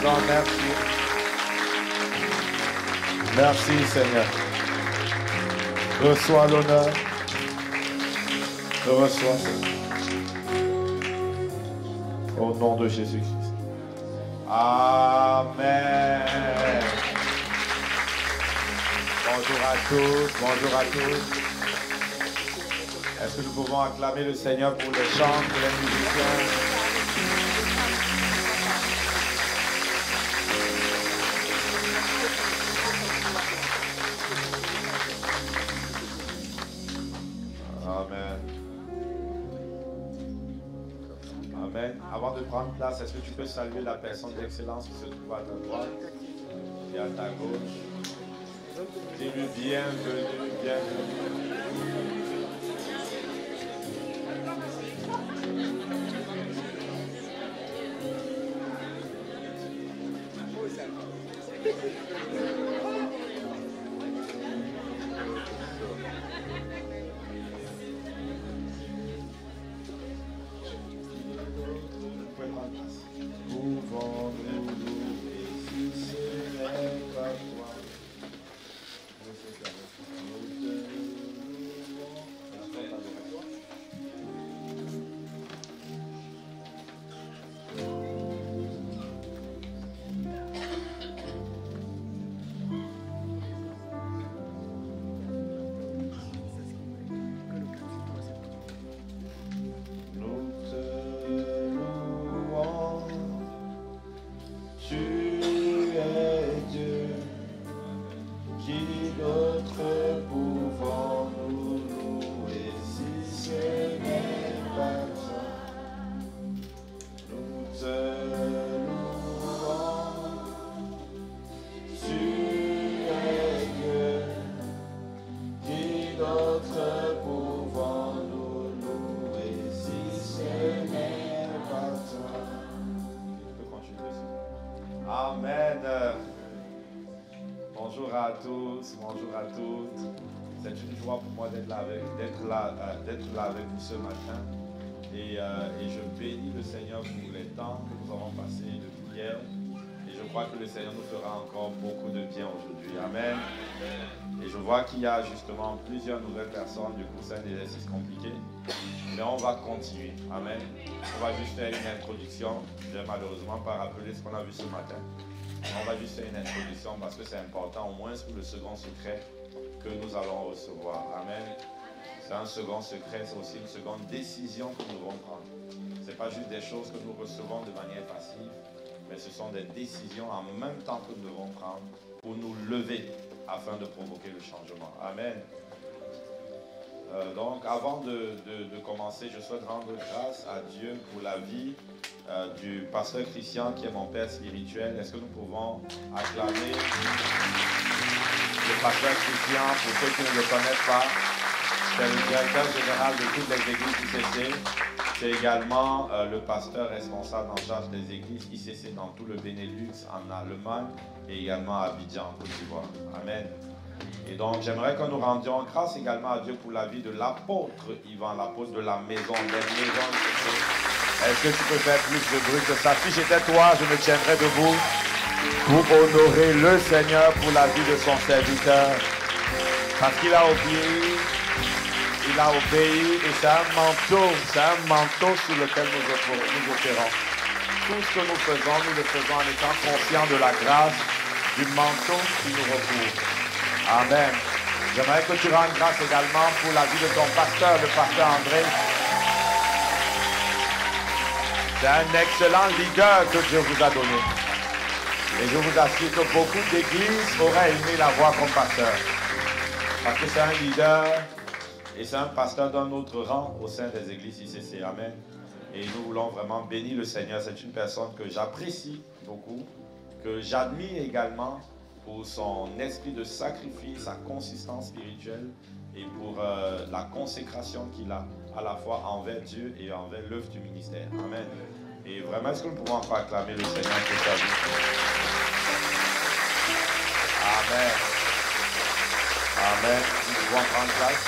encore merci. Merci Seigneur. Reçois l'honneur. Reçois Seigneur. Au nom de Jésus-Christ. Amen. Bonjour à tous, bonjour à tous. Est-ce que nous pouvons acclamer le Seigneur pour les chants, pour les musiciens? Amen. Amen. Avant de prendre place, est-ce que tu peux saluer la personne d'excellence qui se trouve à ta droite et à ta gauche? Dis-lui bienvenue, bienvenue. Bonjour à toutes. C'est une joie pour moi d'être là avec vous ce matin. Et je bénis le Seigneur pour les temps que nous avons passés depuis hier. Et je crois que le Seigneur nous fera encore beaucoup de bien aujourd'hui. Amen. Et je vois qu'il y a justement plusieurs nouvelles personnes. Du coup, c'est un exercice compliqué. Mais on va continuer. Amen. On va juste faire une introduction. Je vais malheureusement pas rappeler ce qu'on a vu ce matin. On va juste faire une introduction parce que c'est important, au moins pour le second secret que nous allons recevoir. Amen. C'est un second secret, c'est aussi une seconde décision que nous devons prendre. Ce n'est pas juste des choses que nous recevons de manière passive, mais ce sont des décisions en même temps que nous devons prendre pour nous lever afin de provoquer le changement. Amen. Donc, avant de commencer, je souhaite rendre grâce à Dieu pour la vie du pasteur Christian, qui est mon père spirituel. Est-ce que nous pouvons acclamer le pasteur Christian? Pour ceux qui ne le connaissent pas, c'est le directeur général de toutes les églises ICC. C'est également le pasteur responsable en charge des églises ICC dans tout le Benelux, en Allemagne et également à Abidjan, en Côte d'Ivoire. Amen. Et donc, j'aimerais que nous rendions grâce également à Dieu pour la vie de l'apôtre Yvan, l'apôtre de la maison, des maisons ICC. Est-ce que tu peux faire plus de bruit que ça? Si j'étais toi, je me tiendrais debout pour honorer le Seigneur pour la vie de son serviteur. Parce qu'il a obéi, il a obéi et c'est un manteau sur lequel nous opérons. Tout ce que nous faisons en étant conscients de la grâce du manteau qui nous recouvre. Amen. J'aimerais que tu rendes grâce également pour la vie de ton pasteur, le pasteur André. C'est un excellent leader que Dieu vous a donné. Et je vous assure que beaucoup d'églises auraient aimé l'avoir comme pasteur. Parce que c'est un leader et c'est un pasteur d'un autre rang au sein des églises ICC. Amen. Et nous voulons vraiment bénir le Seigneur. C'est une personne que j'apprécie beaucoup, que j'admire également pour son esprit de sacrifice, sa consistance spirituelle et pour la consécration qu'il a à la fois envers Dieu et envers l'œuvre du ministère. Amen. Et vraiment, est-ce que nous pouvons encore acclamer le Seigneur pour sa vie? Amen. Amen. Nous pouvons prendre place.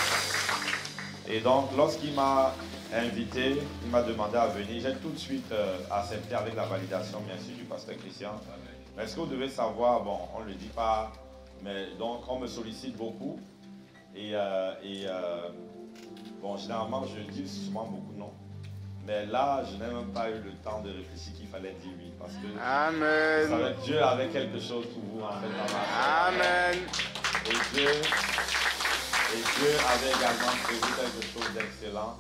Et donc, lorsqu'il m'a invité, il m'a demandé à venir. J'ai tout de suite accepté avec la validation, bien sûr, du pasteur Christian. Mais ce que vous devez savoir, bon, on ne le dit pas, mais donc on me sollicite beaucoup. Bon, généralement, je dis souvent beaucoup non. Mais là, je n'ai même pas eu le temps de réfléchir qu'il fallait dire oui. Parce que Amen. Dieu avait quelque chose pour vous, en fait, dans ma vie. Amen. Et Dieu avait également prévu quelque chose d'excellent.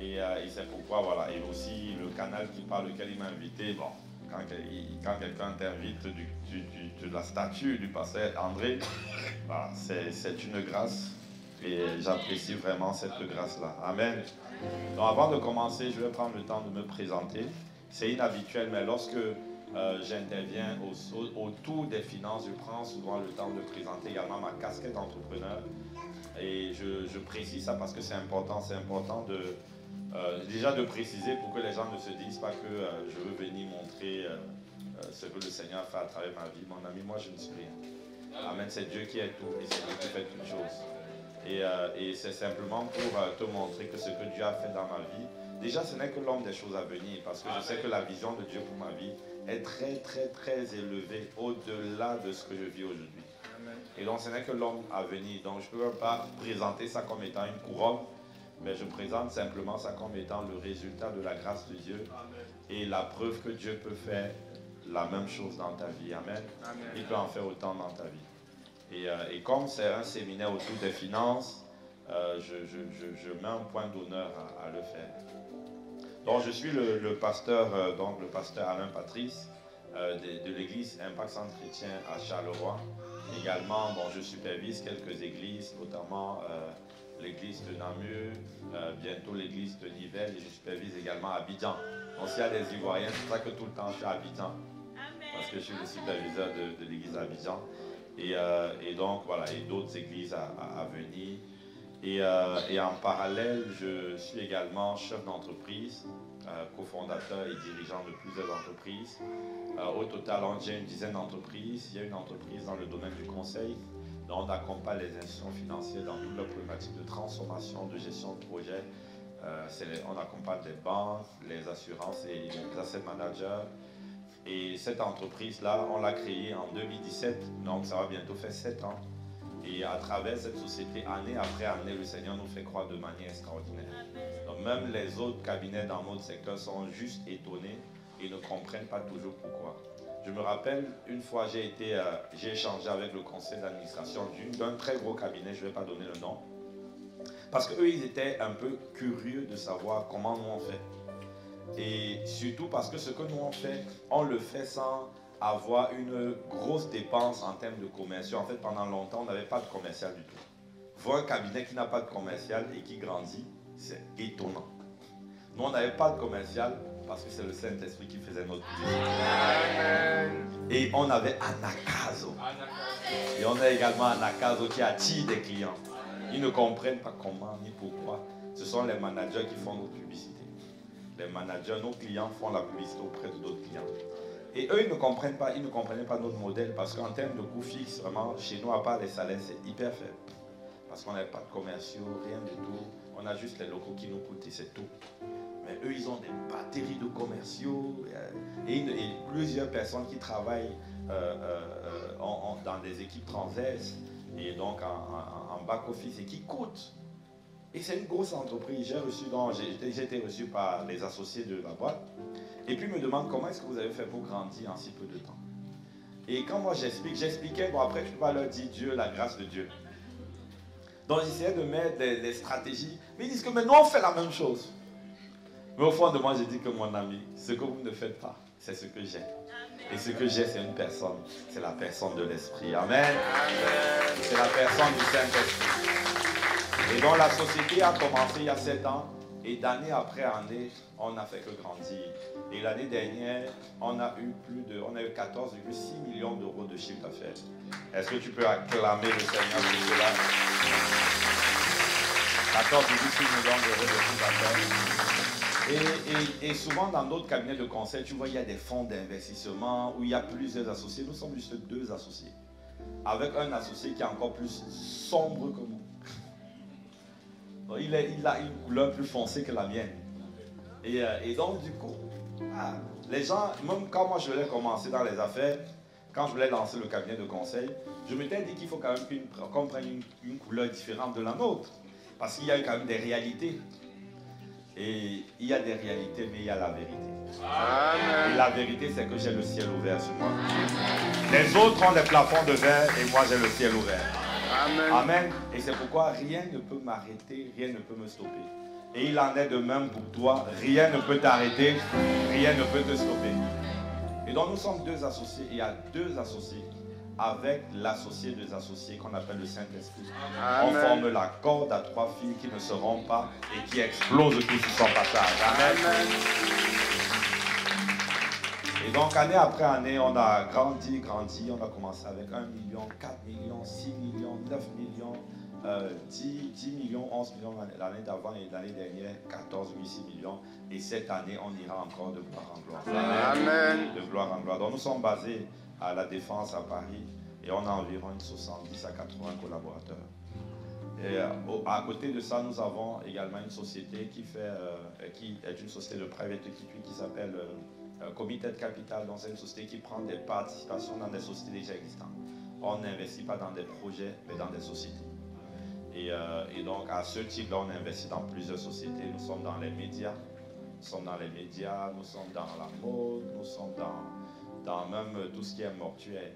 Et c'est pourquoi, voilà. Et aussi, le canal par lequel il m'a invité, bon, quand quelqu'un t'invite de la statue du pasteur André, voilà, c'est une grâce. Et j'apprécie vraiment cette grâce-là. Amen. Donc avant de commencer, je vais prendre le temps de me présenter. C'est inhabituel, mais lorsque j'interviens autour des finances, je prends souvent le temps de présenter également ma casquette d'entrepreneur. Et je précise ça parce que c'est important. C'est important déjà de préciser pour que les gens ne se disent pas que je veux venir montrer ce que le Seigneur a fait à travers ma vie. Mon ami, moi je ne suis rien. Amen, c'est Dieu qui est tout et c'est Dieu qui fait toutes choses. Et c'est simplement pour te montrer que ce que Dieu a fait dans ma vie, déjà ce n'est que l'homme des choses à venir, parce que je sais que la vision de Dieu pour ma vie est très très très élevée au-delà de ce que je vis aujourd'hui. Et donc ce n'est que l'homme à venir, donc je ne peux pas présenter ça comme étant une couronne, mais je présente simplement ça comme étant le résultat de la grâce de Dieu et la preuve que Dieu peut faire la même chose dans ta vie. Amen. Il peut en faire autant dans ta vie. Et comme c'est un séminaire autour des finances, je mets un point d'honneur à le faire. Donc je suis le pasteur Alain Patrice de l'église Impact Centre Chrétien à Charleroi. Également, bon, je supervise quelques églises, notamment l'église de Namur, bientôt l'église de Nivelles, et je supervise également à Abidjan. Donc s'il y a des Ivoiriens, c'est pour ça que tout le temps je suis à Abidjan, parce que je suis le superviseur de l'église à Abidjan. Et donc voilà, et d'autres églises à venir. Et en parallèle, je suis également chef d'entreprise, cofondateur et dirigeant de plusieurs entreprises. Au total, j'ai une dizaine d'entreprises. Il y a une entreprise dans le domaine du conseil, dont on accompagne les institutions financières dans toute leur problématique de transformation, de gestion de projet. On accompagne les banques, les assurances et les asset managers. Et cette entreprise-là, on l'a créée en 2017, donc ça va bientôt faire 7 ans. Et à travers cette société, année après année, le Seigneur nous fait croire de manière extraordinaire. Donc même les autres cabinets dans notre secteur sont juste étonnés et ne comprennent pas toujours pourquoi. Je me rappelle, une fois, j'ai échangé avec le conseil d'administration d'un très gros cabinet, je ne vais pas donner le nom, parce qu'eux, ils étaient un peu curieux de savoir comment nous on fait. Et surtout parce que ce que nous on le fait sans avoir une grosse dépense en termes de commerciaux. En fait, pendant longtemps, on n'avait pas de commercial du tout. Voir un cabinet qui n'a pas de commercial et qui grandit, c'est étonnant. Nous, on n'avait pas de commercial parce que c'est le Saint-Esprit qui faisait notre publicité. Et on avait Anakazo. Et on a également Anakazo qui attire des clients. Ils ne comprennent pas comment ni pourquoi. Ce sont les managers qui font notre publicité. Les managers, nos clients font la publicité auprès de d'autres clients. Et eux, ils ne comprenaient pas notre modèle parce qu'en termes de coûts fixes, vraiment, chez nous, à part les salaires, c'est hyper faible. Parce qu'on n'avait pas de commerciaux, rien du tout. On a juste les locaux qui nous coûtent et c'est tout. Mais eux, ils ont des batteries de commerciaux et plusieurs personnes qui travaillent dans des équipes transverses et donc en back-office et qui coûtent. Et c'est une grosse entreprise. J'ai été reçu par les associés de la boîte. Et puis ils me demandent comment est-ce que vous avez fait pour grandir en si peu de temps. Et quand moi j'expliquais, bon après je ne peux pas leur dire Dieu, la grâce de Dieu. Donc j'essayais de mettre des stratégies. Mais ils disent que mais nous on fait la même chose. Mais au fond de moi j'ai dit que mon ami, ce que vous ne faites pas, c'est ce que j'ai. Et ce que j'ai c'est une personne. C'est la personne de l'Esprit. Amen. C'est la personne du Saint-Esprit. Et donc la société a commencé il y a 7 ans et d'année après année, on n'a fait que grandir. Et l'année dernière, on a eu 14,6 millions d'euros de chiffre d'affaires. Est-ce que tu peux acclamer le Seigneur pour cela? 14,6 millions d'euros de chiffre d'affaires. Et souvent dans d'autres cabinets de conseil, tu vois, il y a des fonds d'investissement où il y a plusieurs associés. Nous sommes juste 2 associés. Avec un associé qui est encore plus sombre que nous. Donc, il a une couleur plus foncée que la mienne. Et donc, du coup, les gens, même quand moi je voulais commencer dans les affaires, quand je voulais lancer le cabinet de conseil, je m'étais dit qu'il faut quand même qu'on prenne une couleur différente de la nôtre. Parce qu'il y a quand même des réalités. Et il y a des réalités, mais il y a la vérité. Amen. Et la vérité, c'est que j'ai le ciel ouvert sur moi. Les autres ont des plafonds de verre et moi j'ai le ciel ouvert. Amen. Amen. Et c'est pourquoi rien ne peut m'arrêter, rien ne peut me stopper. Et il en est de même pour toi. Rien ne peut t'arrêter, rien ne peut te stopper. Et donc nous sommes deux associés. Et il y a deux associés avec l'associé des associés qu'on appelle le Saint-Esprit. On forme la corde à trois fils qui ne se rompent pas et qui explosent tous sur son passage. Amen. Amen. Et donc année après année, on a grandi. On a commencé avec 1 million, 4 millions, 6 millions, 9 millions, 10 millions, 11 millions l'année d'avant et l'année dernière, 14, 6 millions. Et cette année, on ira encore de gloire en gloire. Amen. De gloire en gloire. Donc nous sommes basés à la Défense à Paris et on a environ 70 à 80 collaborateurs. Et à côté de ça, nous avons également une société qui est une société de private equity qui s'appelle Committed Capital. Donc c'est une société qui prend des participations dans des sociétés déjà existantes. On n'investit pas dans des projets, mais dans des sociétés. Et donc à ce titre-là, on investit dans plusieurs sociétés. Nous sommes dans les médias, nous sommes dans la mode, nous sommes dans même tout ce qui est mortuaire.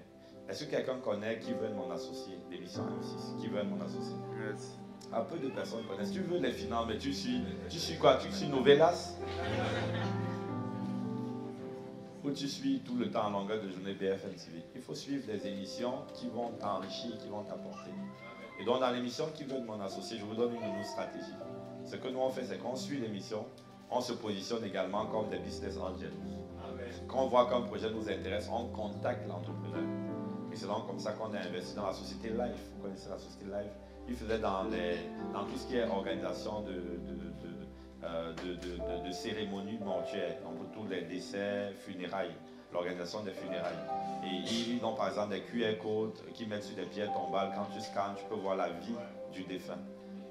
Est-ce que quelqu'un connaît qui veut être mon associé d'émission M6? Qui veut être mon associé? Yes. Un peu de personnes connaissent. Tu veux les finances, mais tu suis quoi? Tu suis Novelas? Ou tu suis tout le temps en longueur de journée BFM TV? Il faut suivre des émissions qui vont t'enrichir, qui vont t'apporter. Et donc dans l'émission Qui veut être mon associé, je vous donne une nouvelle stratégie. Ce que nous on fait, c'est qu'on suit l'émission, on se positionne également comme des business angels. Quand on voit qu'un projet nous intéresse, on contacte l'entrepreneur. Et c'est donc comme ça qu'on a investi dans la société Life. Vous connaissez la société Life? Il faisait dans tout ce qui est organisation de cérémonies mortuaires, donc tous les décès, funérailles, l'organisation des funérailles. Et ils ont par exemple des QR codes qui mettent sur des pierres tombales. Quand tu scannes, tu peux voir la vie du défunt.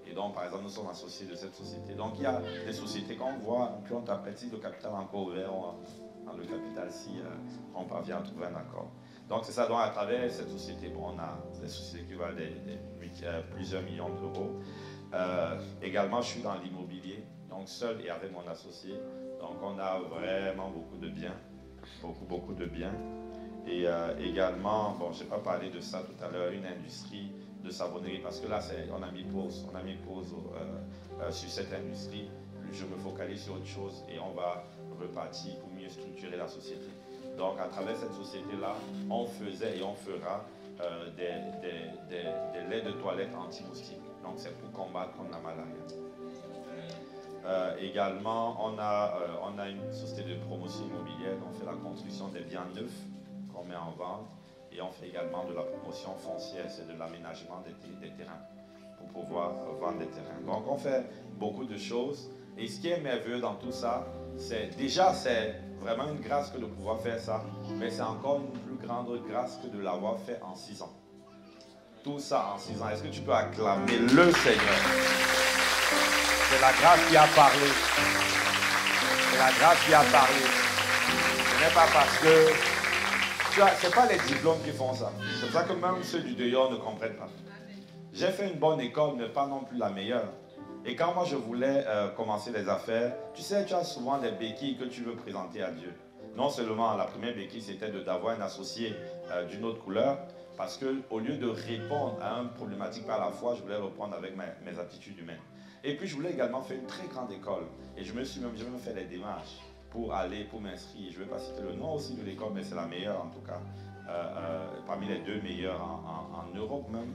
Et donc, par exemple, nous sommes associés de cette société. Donc, il y a des sociétés qu'on voit, puis on t'appelle si le capital est encore ouvert, dans le capital, si on parvient à trouver un accord. Donc, c'est ça. Donc, à travers cette société, bon, on a des sociétés qui valent plusieurs millions d'euros. Également, je suis dans l'immobilier, donc seul et avec mon associé. Donc, on a vraiment beaucoup de biens, beaucoup de biens. Et également, bon, je n'ai pas parlé de ça tout à l'heure, une industrie de savonnerie, parce que là, on a mis pause sur cette industrie. Je me focalise sur autre chose et on va repartir pour mieux structurer la société. Donc, à travers cette société-là, on faisait et on fera des laits de toilette anti-moustiques. Donc, c'est pour combattre contre la malaria. Également, on a une société de promotion immobilière, on fait la construction des biens neufs qu'on met en vente. Et on fait également de la promotion foncière, c'est de l'aménagement des terrains pour pouvoir vendre des terrains. Donc on fait beaucoup de choses. Et ce qui est merveilleux dans tout ça, c'est vraiment une grâce que de pouvoir faire ça, mais c'est encore une plus grande grâce que de l'avoir fait en 6 ans. Tout ça en 6 ans. Est-ce que tu peux acclamer le Seigneur? C'est la grâce qui a parlé. C'est la grâce qui a parlé. Ce n'est pas parce que... Ce n'est pas les diplômes qui font ça. C'est pour ça que même ceux du dehors ne comprennent pas. J'ai fait une bonne école, mais pas non plus la meilleure. Et quand moi je voulais commencer les affaires, tu sais, tu as souvent des béquilles que tu veux présenter à Dieu. Non seulement la première béquille, c'était d'avoir un associé d'une autre couleur, parce qu'au lieu de répondre à une problématique par la foi, je voulais répondre avec mes aptitudes humaines. Et puis je voulais également faire une très grande école. Et j'ai même fait des démarches pour m'inscrire. Je ne vais pas citer le nom aussi de l'école, mais c'est la meilleure en tout cas, parmi les 2 meilleures en Europe même.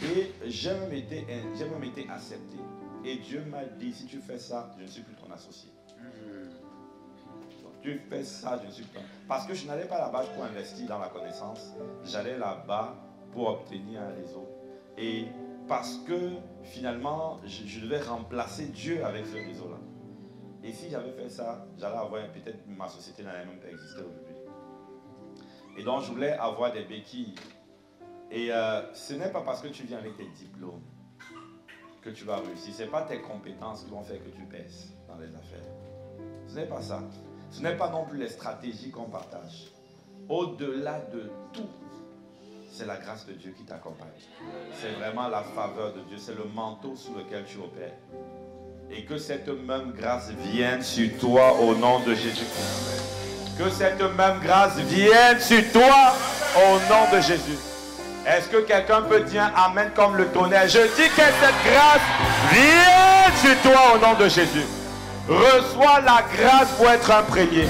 Et j'ai même été accepté. Et Dieu m'a dit, si tu fais ça, je ne suis plus ton associé. Donc, tu fais ça, je ne suis plus ton... Parce que je n'allais pas là-bas pour investir dans la connaissance, j'allais là-bas pour obtenir un réseau. Et parce que finalement, je devais remplacer Dieu avec ce réseau-là. Et si j'avais fait ça, j'allais avoir peut-être ma société n'allait même pas exister aujourd'hui. Et donc je voulais avoir des béquilles. Et ce n'est pas parce que tu viens avec tes diplômes que tu vas réussir. Ce n'est pas tes compétences qui vont faire que tu baisses dans les affaires. Ce n'est pas ça. Ce n'est pas non plus les stratégies qu'on partage. Au-delà de tout, c'est la grâce de Dieu qui t'accompagne. C'est vraiment la faveur de Dieu. C'est le manteau sous lequel tu opères. Et que cette même grâce vienne sur toi au nom de Jésus-Christ. Que cette même grâce vienne sur toi au nom de Jésus. Est-ce que quelqu'un peut dire Amen comme le tonnerre? Je dis que cette grâce vienne sur toi au nom de Jésus. Reçois la grâce pour être imprégné.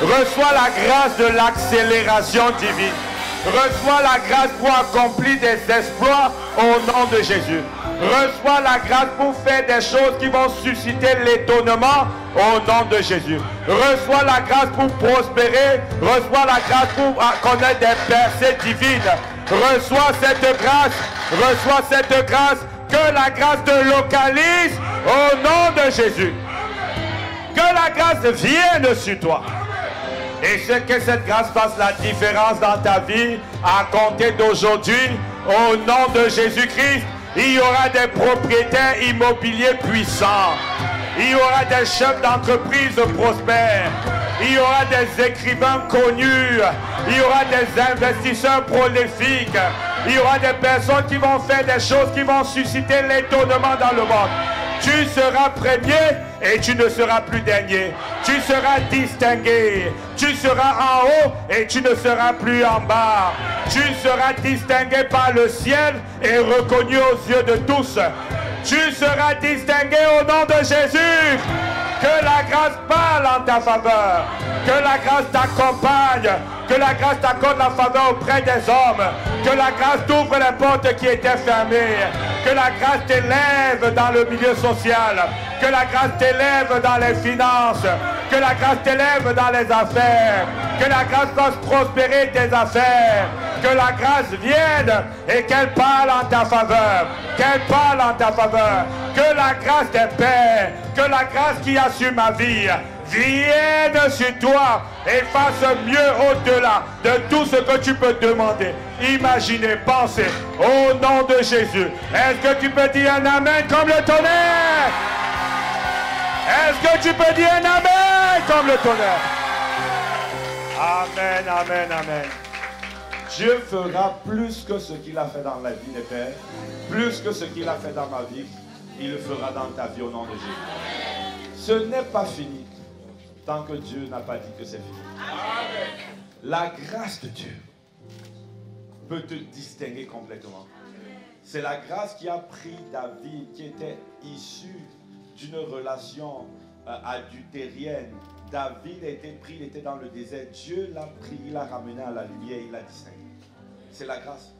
Reçois la grâce de l'accélération divine. Reçois la grâce pour accomplir des exploits au nom de Jésus. Reçois la grâce pour faire des choses qui vont susciter l'étonnement au nom de Jésus. Reçois la grâce pour prospérer. Reçois la grâce pour connaître des percées divines. Reçois cette grâce. Reçois cette grâce. Que la grâce te localise au nom de Jésus. Que la grâce vienne sur toi. Et que cette grâce fasse la différence dans ta vie à compter d'aujourd'hui. Au nom de Jésus-Christ, il y aura des propriétaires immobiliers puissants. Il y aura des chefs d'entreprise prospères. Il y aura des écrivains connus. Il y aura des investisseurs prolifiques. Il y aura des personnes qui vont faire des choses qui vont susciter l'étonnement dans le monde. Tu seras premier et tu ne seras plus dernier. Tu seras distingué. Tu seras en haut et tu ne seras plus en bas. Tu seras distingué par le ciel et reconnu aux yeux de tous. Tu seras distingué au nom de Jésus. Que la grâce parle en ta faveur. Que la grâce t'accompagne. Que la grâce t'accorde la faveur auprès des hommes. Que la grâce t'ouvre les portes qui étaient fermées. Que la grâce t'élève dans le milieu social. Que la grâce t'élève dans les finances. Que la grâce t'élève dans les affaires. Que la grâce fasse prospérer tes affaires. Que la grâce vienne et qu'elle parle en ta faveur. Qu'elle parle en ta faveur. Que la grâce des pères, que la grâce qui assure ma vie, vienne sur toi et fasse mieux au-delà de tout ce que tu peux demander. Imaginez, pensez, au nom de Jésus. Est-ce que tu peux dire un amen comme le tonnerre? Est-ce que tu peux dire un amen comme le tonnerre? Amen, amen, amen. Dieu fera plus que ce qu'il a fait dans la vie des pères, plus que ce qu'il a fait dans ma vie, il le fera dans ta vie au nom de Jésus. Ce n'est pas fini tant que Dieu n'a pas dit que c'est fini. La grâce de Dieu peut te distinguer complètement. C'est la grâce qui a pris David, qui était issu d'une relation adultérienne. David a été pris, il était dans le désert. Dieu l'a pris, il l'a ramené à la lumière, il l'a distingué. C'est la grâce.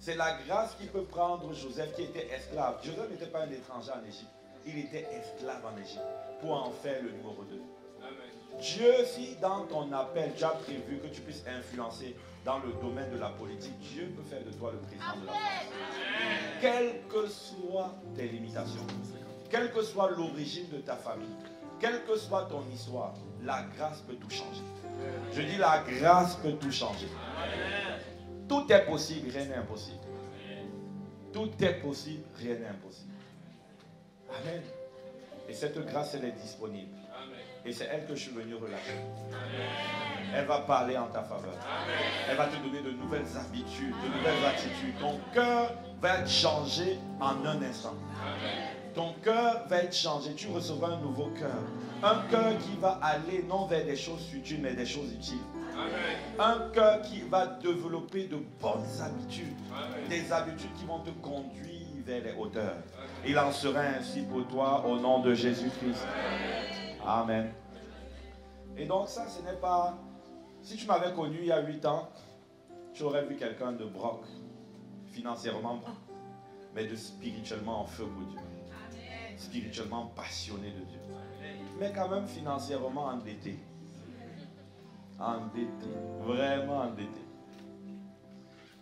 C'est la grâce qui peut prendre Joseph qui était esclave. Joseph n'était pas un étranger en Égypte. Il était esclave en Égypte pour en faire le numéro 2. Dieu, si dans ton appel, tu as prévu que tu puisses influencer dans le domaine de la politique, Dieu peut faire de toi le président de la France. Quelles que soient tes limitations, quelle que soit l'origine de ta famille, quelle que soit ton histoire, la grâce peut tout changer. Je dis la grâce peut tout changer. Tout est possible, rien n'est impossible. Tout est possible, rien n'est impossible. Amen. Et cette grâce, elle est disponible. Et c'est elle que je suis venu relâcher. Elle va parler en ta faveur. Elle va te donner de nouvelles habitudes, de nouvelles attitudes. Ton cœur va être changé en un instant. Ton cœur va être changé. Tu recevras un nouveau cœur. Un cœur qui va aller non vers des choses futiles, mais des choses utiles. Un cœur qui va développer de bonnes habitudes. Des habitudes qui vont te conduire vers les hauteurs. Il en sera ainsi pour toi au nom de Jésus-Christ. Amen. Et donc ça, ce n'est pas... Si tu m'avais connu il y a 8 ans, tu aurais vu quelqu'un de broc, financièrement, mais de spirituellement en feu pour Dieu. Spirituellement passionné de Dieu. Mais quand même financièrement endetté. Endetté. Vraiment endetté.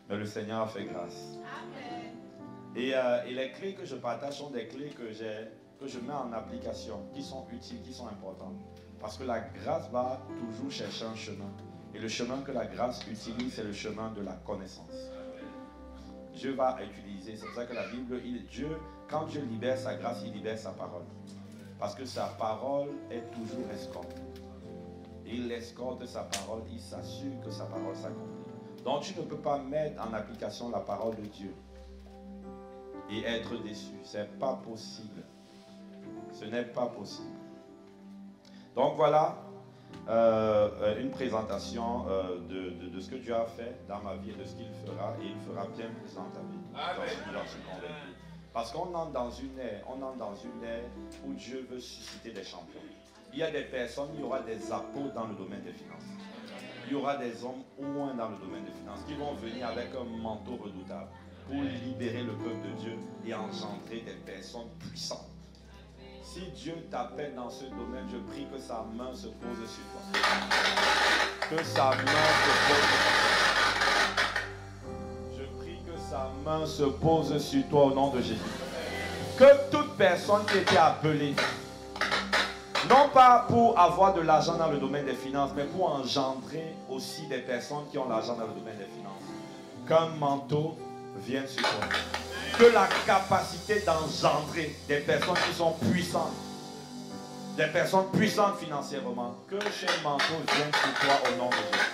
Mais le Seigneur a fait grâce. Et les clés que je partage sont des clés que je mets en application, qui sont utiles, qui sont importantes. Parce que la grâce va toujours chercher un chemin. Et le chemin que la grâce utilise, c'est le chemin de la connaissance. Dieu va utiliser, c'est pour ça que la Bible, Dieu quand Dieu libère sa grâce, il libère sa parole. Parce que sa parole est toujours escorte. Il escorte sa parole, il s'assure que sa parole s'accomplit. Donc tu ne peux pas mettre en application la parole de Dieu et être déçu. Ce n'est pas possible. Ce n'est pas possible. Donc voilà une présentation de ce que Dieu a fait dans ma vie et de ce qu'il fera. Et il fera bien plus dans ta vie. J'en suis convaincu. Parce qu'on entre dans une ère, où Dieu veut susciter des champions. Il y a des personnes, il y aura des apôtres dans le domaine des finances. Il y aura des hommes au moins dans le domaine des finances qui vont venir avec un manteau redoutable pour libérer le peuple de Dieu et engendrer des personnes puissantes. Si Dieu t'appelle dans ce domaine, je prie que sa main se pose sur toi. Que sa main se pose sur toi. Je prie que sa main se pose sur toi au nom de Jésus. Que toute personne qui était appelée, non pas pour avoir de l'argent dans le domaine des finances, mais pour engendrer aussi des personnes qui ont l'argent dans le domaine des finances, qu'un manteau vienne sur toi. Que la capacité d'engendrer des personnes qui sont puissantes, des personnes puissantes financièrement, que ce manteau vienne sur toi au nom de Jésus.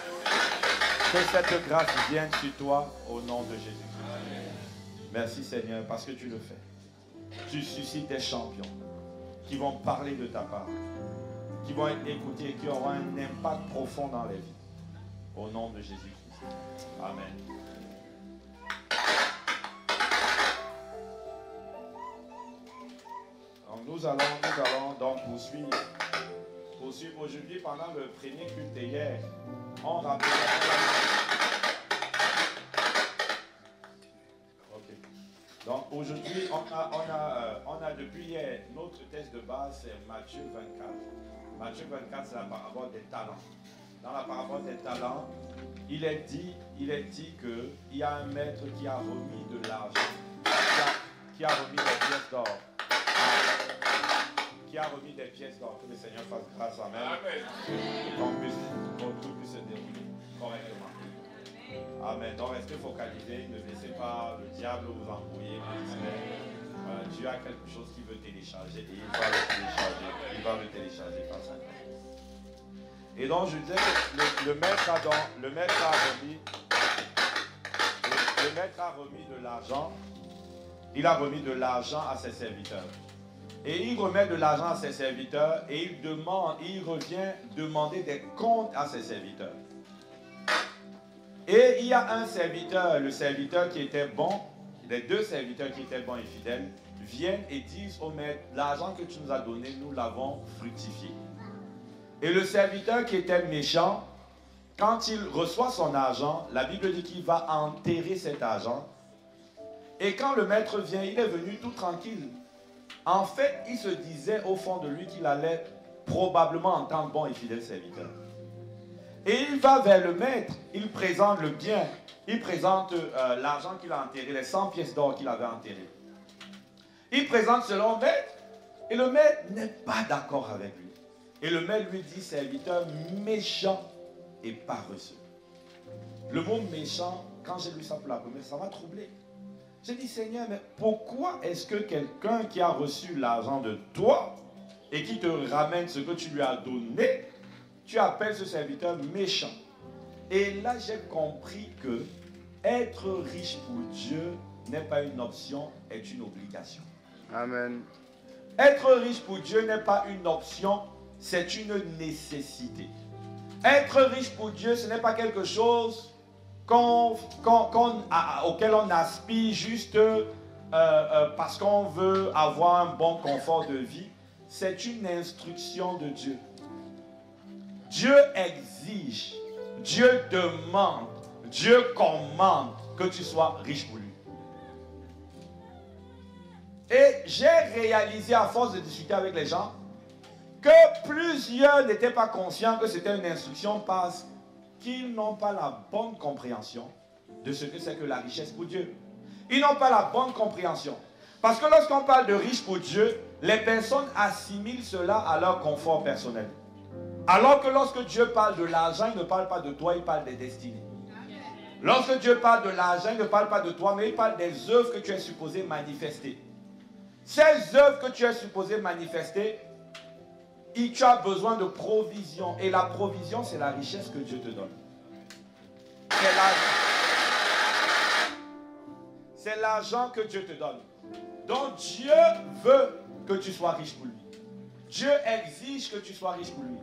Que cette grâce vienne sur toi au nom de Jésus. Merci Seigneur parce que tu le fais. Tu suscites des champions qui vont parler de ta part, qui vont être écoutés et qui auront un impact profond dans les vies. Au nom de Jésus-Christ. Amen. Donc nous allons donc poursuivre aujourd'hui pendant le premier culte d'hier. On rappelle. Ok. Donc aujourd'hui, on a depuis hier notre texte de base, c'est Matthieu 24. Matthieu 24, c'est la parabole des talents. Dans la parabole des talents, il est dit qu'il y a un maître qui a remis de l'argent, qui a remis des pièces d'or. Qui a remis des pièces d'or. Que le Seigneur fasse grâce à nous. Qu'on tout puisse se dérouler correctement. Amen. Donc restez focalisés. Ne laissez pas le diable vous embrouiller. Dieu a quelque chose qu'il veut télécharger et il va le télécharger. Il va le télécharger par sa grâce. Et donc je disais que le maître a remis de l'argent. Il a remis de l'argent à ses serviteurs. Et il remet de l'argent à ses serviteurs et il revient demander des comptes à ses serviteurs. Et il y a un serviteur, le serviteur qui était bon, les deux serviteurs qui étaient bons et fidèles, viennent et disent au maître, l'argent que tu nous as donné, nous l'avons fructifié. Et le serviteur qui était méchant, quand il reçoit son argent, la Bible dit qu'il va enterrer cet argent. Et quand le maître vient, il est venu tout tranquille. En fait, il se disait au fond de lui qu'il allait probablement en tant que bon et fidèle serviteur. Et il va vers le maître, il présente le bien, il présente l'argent qu'il a enterré, les 100 pièces d'or qu'il avait enterrées. Il présente cela au maître, et le maître n'est pas d'accord avec lui. Et le maître lui dit, serviteur méchant et paresseux. Le mot méchant, quand j'ai lu ça pour la première, ça m'a troublé. J'ai dit, Seigneur, mais pourquoi est-ce que quelqu'un qui a reçu l'argent de toi et qui te ramène ce que tu lui as donné, tu appelles ce serviteur méchant? Et là, j'ai compris que être riche pour Dieu n'est pas une option, est une obligation. Amen. Être riche pour Dieu n'est pas une option, c'est une nécessité. Être riche pour Dieu, ce n'est pas quelque chose auquel on aspire juste parce qu'on veut avoir un bon confort de vie. C'est une instruction de Dieu. Dieu exige, Dieu demande, Dieu commande que tu sois riche pour lui. Et j'ai réalisé à force de discuter avec les gens que plusieurs n'étaient pas conscients que c'était une instruction parce qu'ils n'ont pas la bonne compréhension de ce que c'est que la richesse pour Dieu. Ils n'ont pas la bonne compréhension. Parce que lorsqu'on parle de riche pour Dieu, les personnes assimilent cela à leur confort personnel. Alors que lorsque Dieu parle de l'argent, il ne parle pas de toi, il parle des destinées. Lorsque Dieu parle de l'argent, il ne parle pas de toi, mais il parle des œuvres que tu es supposé manifester. Ces œuvres que tu es supposé manifester, tu as besoin de provision. Et la provision, c'est la richesse que Dieu te donne. C'est l'argent que Dieu te donne. Donc Dieu veut que tu sois riche pour lui. Dieu exige que tu sois riche pour lui.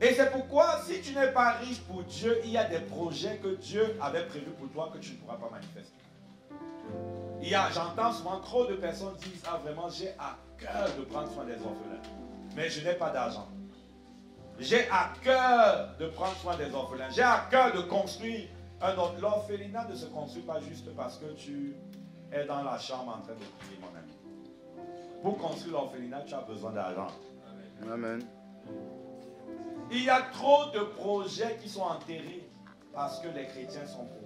Et c'est pourquoi, si tu n'es pas riche pour Dieu, il y a des projets que Dieu avait prévus pour toi que tu ne pourras pas manifester. J'entends souvent trop de personnes dire, ah vraiment, j'ai à cœur de prendre soin des orphelins. Mais je n'ai pas d'argent. J'ai à cœur de prendre soin des orphelins. J'ai à cœur de construire un autre. L'orphelinat ne se construit pas juste parce que tu es dans la chambre en train de prier, mon ami. Pour construire l'orphelinat, tu as besoin d'argent. Amen. Il y a trop de projets qui sont enterrés parce que les chrétiens sont pauvres.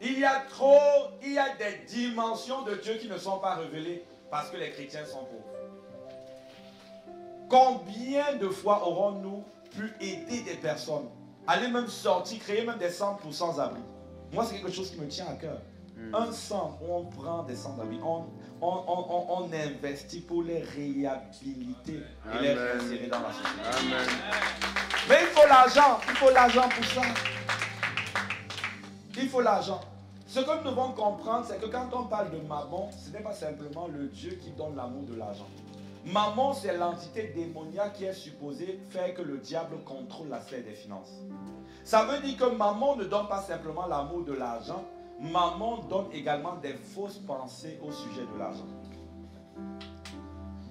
Il y a des dimensions de Dieu qui ne sont pas révélées parce que les chrétiens sont pauvres. Combien de fois aurons-nous pu aider des personnes, aller même sortir, créer même des centres pour sans-abri? Moi, c'est quelque chose qui me tient à cœur. Un centre où on prend des sans-abri, on investit pour les réhabiliter et les réinsérer dans la société. Amen. Mais il faut l'argent pour ça. Il faut l'argent. Ce que nous devons comprendre, c'est que quand on parle de Mammon, ce n'est pas simplement le Dieu qui donne l'amour de l'argent. Mammon, c'est l'entité démoniaque qui est supposée faire que le diable contrôle la sphère des finances. Ça veut dire que Mammon ne donne pas simplement l'amour de l'argent, Mammon donne également des fausses pensées au sujet de l'argent.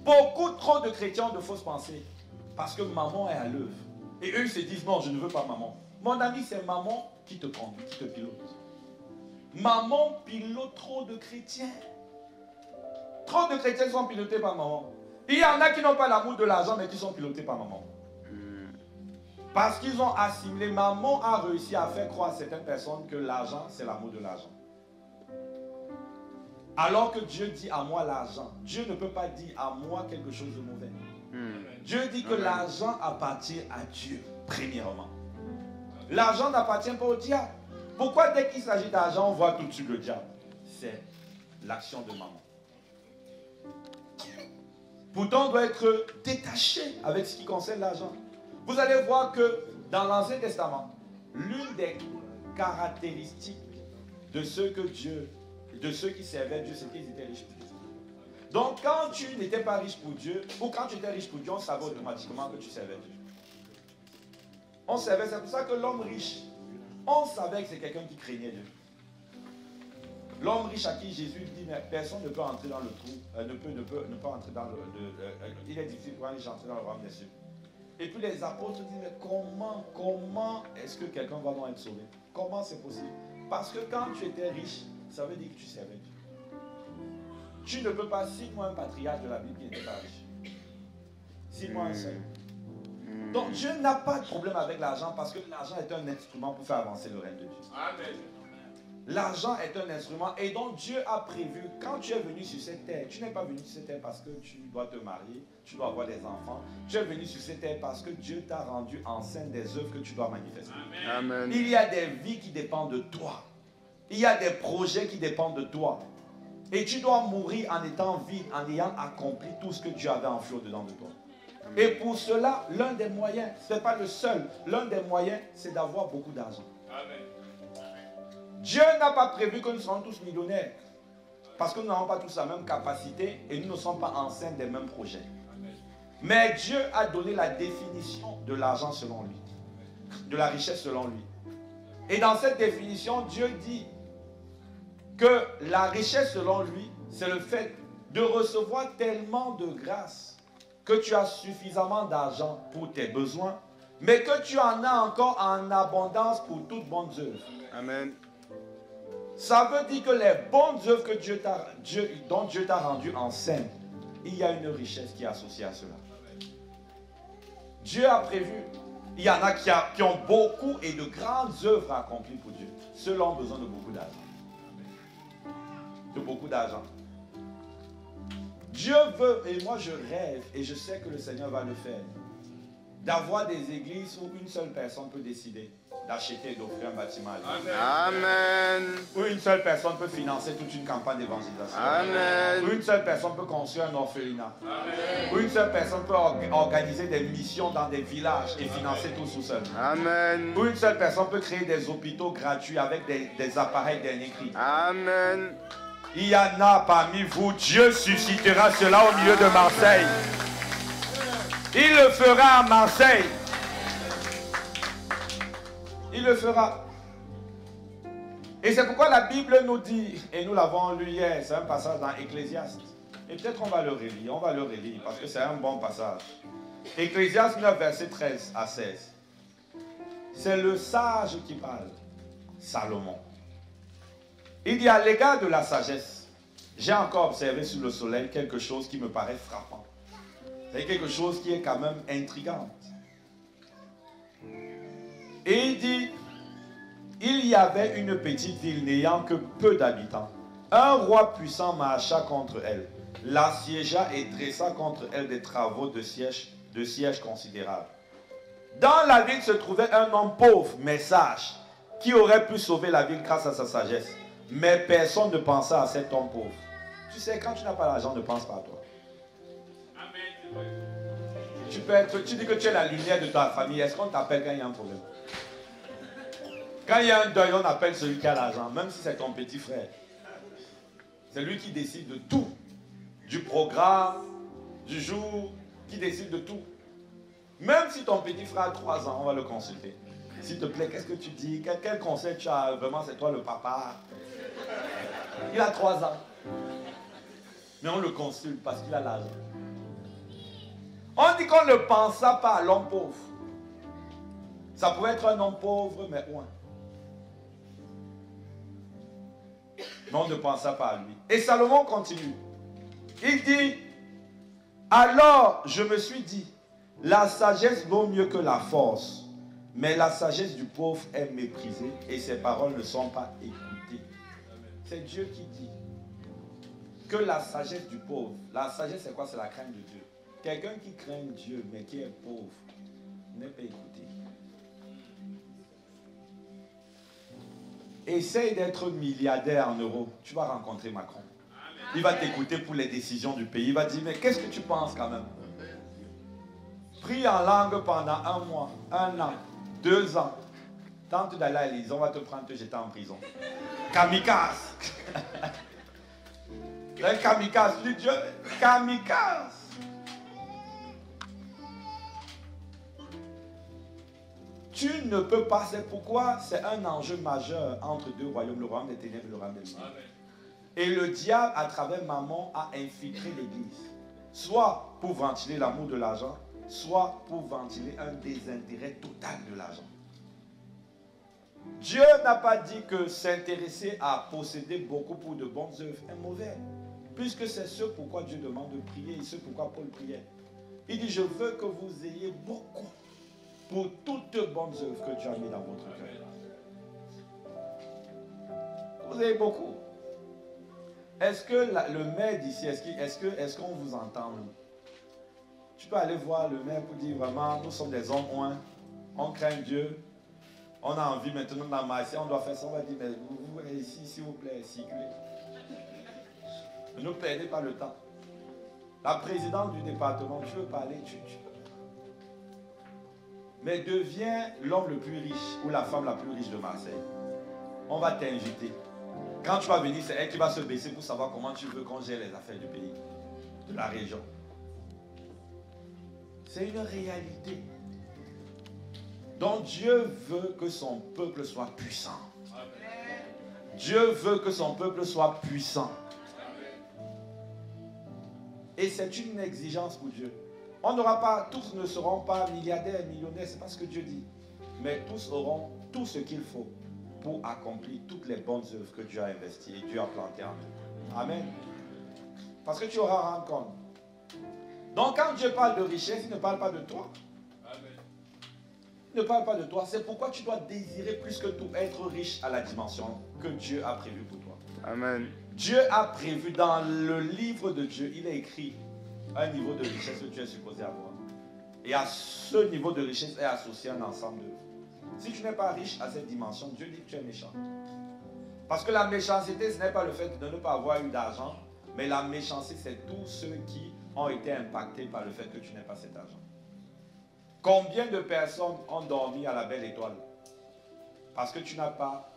Beaucoup trop de chrétiens ont de fausses pensées parce que Mammon est à l'œuvre. Et eux se disent non, je ne veux pas Mammon. Mon ami, c'est Mammon qui te conduit, qui te pilote. Mammon pilote trop de chrétiens. Trop de chrétiens sont pilotés par Mammon. Il y en a qui n'ont pas l'amour de l'argent mais qui sont pilotés par Mammon. Parce qu'ils ont assimilé. Mammon a réussi à faire croire à certaines personnes que l'argent, c'est l'amour de l'argent. Alors que Dieu dit à moi l'argent. Dieu ne peut pas dire à moi quelque chose de mauvais. Dieu dit que l'argent appartient à Dieu, premièrement. L'argent n'appartient pas au diable. Pourquoi dès qu'il s'agit d'argent, on voit tout de suite le diable? C'est l'action de Mammon. Pourtant, on doit être détaché avec ce qui concerne l'argent. Vous allez voir que dans l'Ancien Testament, l'une des caractéristiques de ceux qui servaient Dieu, c'est qu'ils étaient riches pour Dieu. Donc, quand tu n'étais pas riche pour Diie, ou quand tu étais riche pour Dieu, on savait automatiquement que tu servais Dieu. On savait, c'est pour ça que l'homme riche, on savait que c'est quelqu'un qui craignait Dieu. L'homme riche à qui Jésus dit, mais personne ne peut entrer dans le trou, ne peut entrer dans le... il est difficile pour un riche d'entrer dans le royaume des cieux. Et puis les apôtres disent, mais comment est-ce que quelqu'un va donc être sauvé? Comment c'est possible? Parce que quand tu étais riche, ça veut dire que tu servais Dieu. Tu ne peux pas, cite-moi un patriarche de la Bible qui n'était pas riche. Cite-moi un seul. Donc Dieu n'a pas de problème avec l'argent parce que l'argent est un instrument pour faire avancer le règne de Dieu. Amen. L'argent est un instrument et donc Dieu a prévu, quand tu es venu sur cette terre, tu n'es pas venu sur cette terre parce que tu dois te marier, tu dois avoir des enfants. Tu es venu sur cette terre parce que Dieu t'a rendu enceinte des œuvres que tu dois manifester. Amen. Il y a des vies qui dépendent de toi. Il y a des projets qui dépendent de toi. Et tu dois mourir en étant vide, en ayant accompli tout ce que Dieu avait enflé dedans de toi. Amen. Et pour cela, l'un des moyens, ce n'est pas le seul, l'un des moyens, c'est d'avoir beaucoup d'argent. Amen. Dieu n'a pas prévu que nous serons tous millionnaires. Parce que nous n'avons pas tous la même capacité et nous ne sommes pas enceintes des mêmes projets. Mais Dieu a donné la définition de l'argent selon lui. De la richesse selon lui. Et dans cette définition, Dieu dit que la richesse selon lui, c'est le fait de recevoir tellement de grâce que tu as suffisamment d'argent pour tes besoins, mais que tu en as encore en abondance pour toutes bonnes œuvres. Amen. Ça veut dire que les bonnes œuvres que dont Dieu t'a rendu enceinte, il y a une richesse qui est associée à cela. Dieu a prévu. Il y en a qui ont beaucoup et de grandes œuvres accomplies pour Dieu. Ceux-là ont besoin de beaucoup d'argent. De beaucoup d'argent. Dieu veut, et moi je rêve, et je sais que le Seigneur va le faire, d'avoir des églises où une seule personne peut décider d'acheter et d'offrir un bâtiment à l'église. Amen. Où une seule personne peut financer toute une campagne d'évangélisation. Amen. Où une seule personne peut construire un orphelinat. Où une seule personne peut organiser des missions dans des villages et financer tout sous seul. Amen. Où une seule personne peut créer des hôpitaux gratuits avec des appareils dernier cri. Amen. Il y en a parmi vous, Dieu suscitera cela au milieu de Marseille. Il le fera à Marseille. Il le fera. Et c'est pourquoi la Bible nous dit, et nous l'avons lu hier, c'est un passage dans Ecclésiaste. Et peut-être on va le relire, parce que c'est un bon passage. Ecclésiaste 9, verset 13 à 16. C'est le sage qui parle, Salomon. Il dit à l'égard de la sagesse, j'ai encore observé sous le soleil quelque chose qui me paraît frappant. C'est quelque chose qui est quand même intrigant. Et il dit, il y avait une petite ville n'ayant que peu d'habitants. Un roi puissant marcha contre elle, l'assiégea et dressa contre elle des travaux de siège considérables. Dans la ville se trouvait un homme pauvre, mais sage, qui aurait pu sauver la ville grâce à sa sagesse. Mais personne ne pensa à cet homme pauvre. Tu sais, quand tu n'as pas l'argent, ne pense pas à toi. Tu dis que tu es la lumière de ta famille. Est-ce qu'on t'appelle quand il y a un problème? Quand il y a un deuil, on appelle celui qui a l'argent, même si c'est ton petit frère. C'est lui qui décide de tout. Du programme, du jour, qui décide de tout. Même si ton petit frère a 3 ans, on va le consulter. S'il te plaît, qu'est-ce que tu dis? Quel conseil tu as? Vraiment, c'est toi le papa. Il a 3 ans. Mais on le consulte parce qu'il a l'argent. On dit qu'on ne pensa pas à l'homme pauvre. Ça pouvait être un homme pauvre, mais loin. Mais on ne pensa pas à lui. Et Salomon continue. Il dit, alors je me suis dit, la sagesse vaut mieux que la force, mais la sagesse du pauvre est méprisée et ses paroles ne sont pas écoutées. C'est Dieu qui dit que la sagesse du pauvre, la sagesse c'est quoi? C'est la crainte de Dieu. Quelqu'un qui craint Dieu mais qui est pauvre n'est pas écouté. Essaye d'être milliardaire en euros, tu vas rencontrer Macron. Il va t'écouter pour les décisions du pays. Il va dire, mais qu'est-ce que tu penses quand même? Prie en langue pendant 1 mois, 1 an, 2 ans. Tente d'aller à l'Élysée, on va te prendre, te jeter en prison. Kamikaze. Un kamikaze, lui Dieu, kamikaze. Tu ne peux pas, c'est pourquoi c'est un enjeu majeur entre 2 royaumes, le royaume des ténèbres et le royaume des lumières. Et le diable, à travers Mammon, a infiltré l'église. Soit pour ventiler l'amour de l'argent, soit pour ventiler un désintérêt total de l'argent. Dieu n'a pas dit que s'intéresser à posséder beaucoup pour de bonnes œuvres est mauvais. Puisque c'est ce pourquoi Dieu demande de prier et ce pourquoi Paul priait. Il dit, je veux que vous ayez beaucoup pour toutes bonnes œuvres que tu as mis dans votre cœur. Vous avez beaucoup. Est-ce que le maire d'ici, est-ce qu'on vous entend? Tu peux aller voir le maire pour dire vraiment, nous sommes des hommes loin, on craint Dieu, on a envie maintenant dans Marseille, on doit faire ça, on va dire, mais vous ici, s'il vous plaît, circulez. Ne perdez pas le temps. La présidente du département, tu veux parler, tu. Mais deviens l'homme le plus riche ou la femme la plus riche de Marseille. On va t'inviter. Quand tu vas venir, c'est elle qui va se baisser pour savoir comment tu veux qu'on gère les affaires du pays, de la région. C'est une réalité. Donc Dieu veut que son peuple soit puissant. Dieu veut que son peuple soit puissant. Et c'est une exigence pour Dieu. On n'aura pas, tous ne seront pas milliardaires, millionnaires, c'est pas ce que Dieu dit. Mais tous auront tout ce qu'il faut pour accomplir toutes les bonnes œuvres que Dieu a investies et Dieu a plantées en nous. Amen. Parce que tu auras rendu compte. Donc quand Dieu parle de richesse, il ne parle pas de toi. Amen. Il ne parle pas de toi. C'est pourquoi tu dois désirer plus que tout être riche à la dimension que Dieu a prévue pour toi. Amen. Dieu a prévu dans le livre de Dieu, il a écrit un niveau de richesse que tu es supposé avoir. Et à ce niveau de richesse est associé un ensemble d'œuvres. Si tu n'es pas riche à cette dimension, Dieu dit que tu es méchant. Parce que la méchanceté, ce n'est pas le fait de ne pas avoir eu d'argent, mais la méchanceté, c'est tous ceux qui ont été impactés par le fait que tu n'aies pas cet argent. Combien de personnes ont dormi à la belle étoile parce que tu n'as pas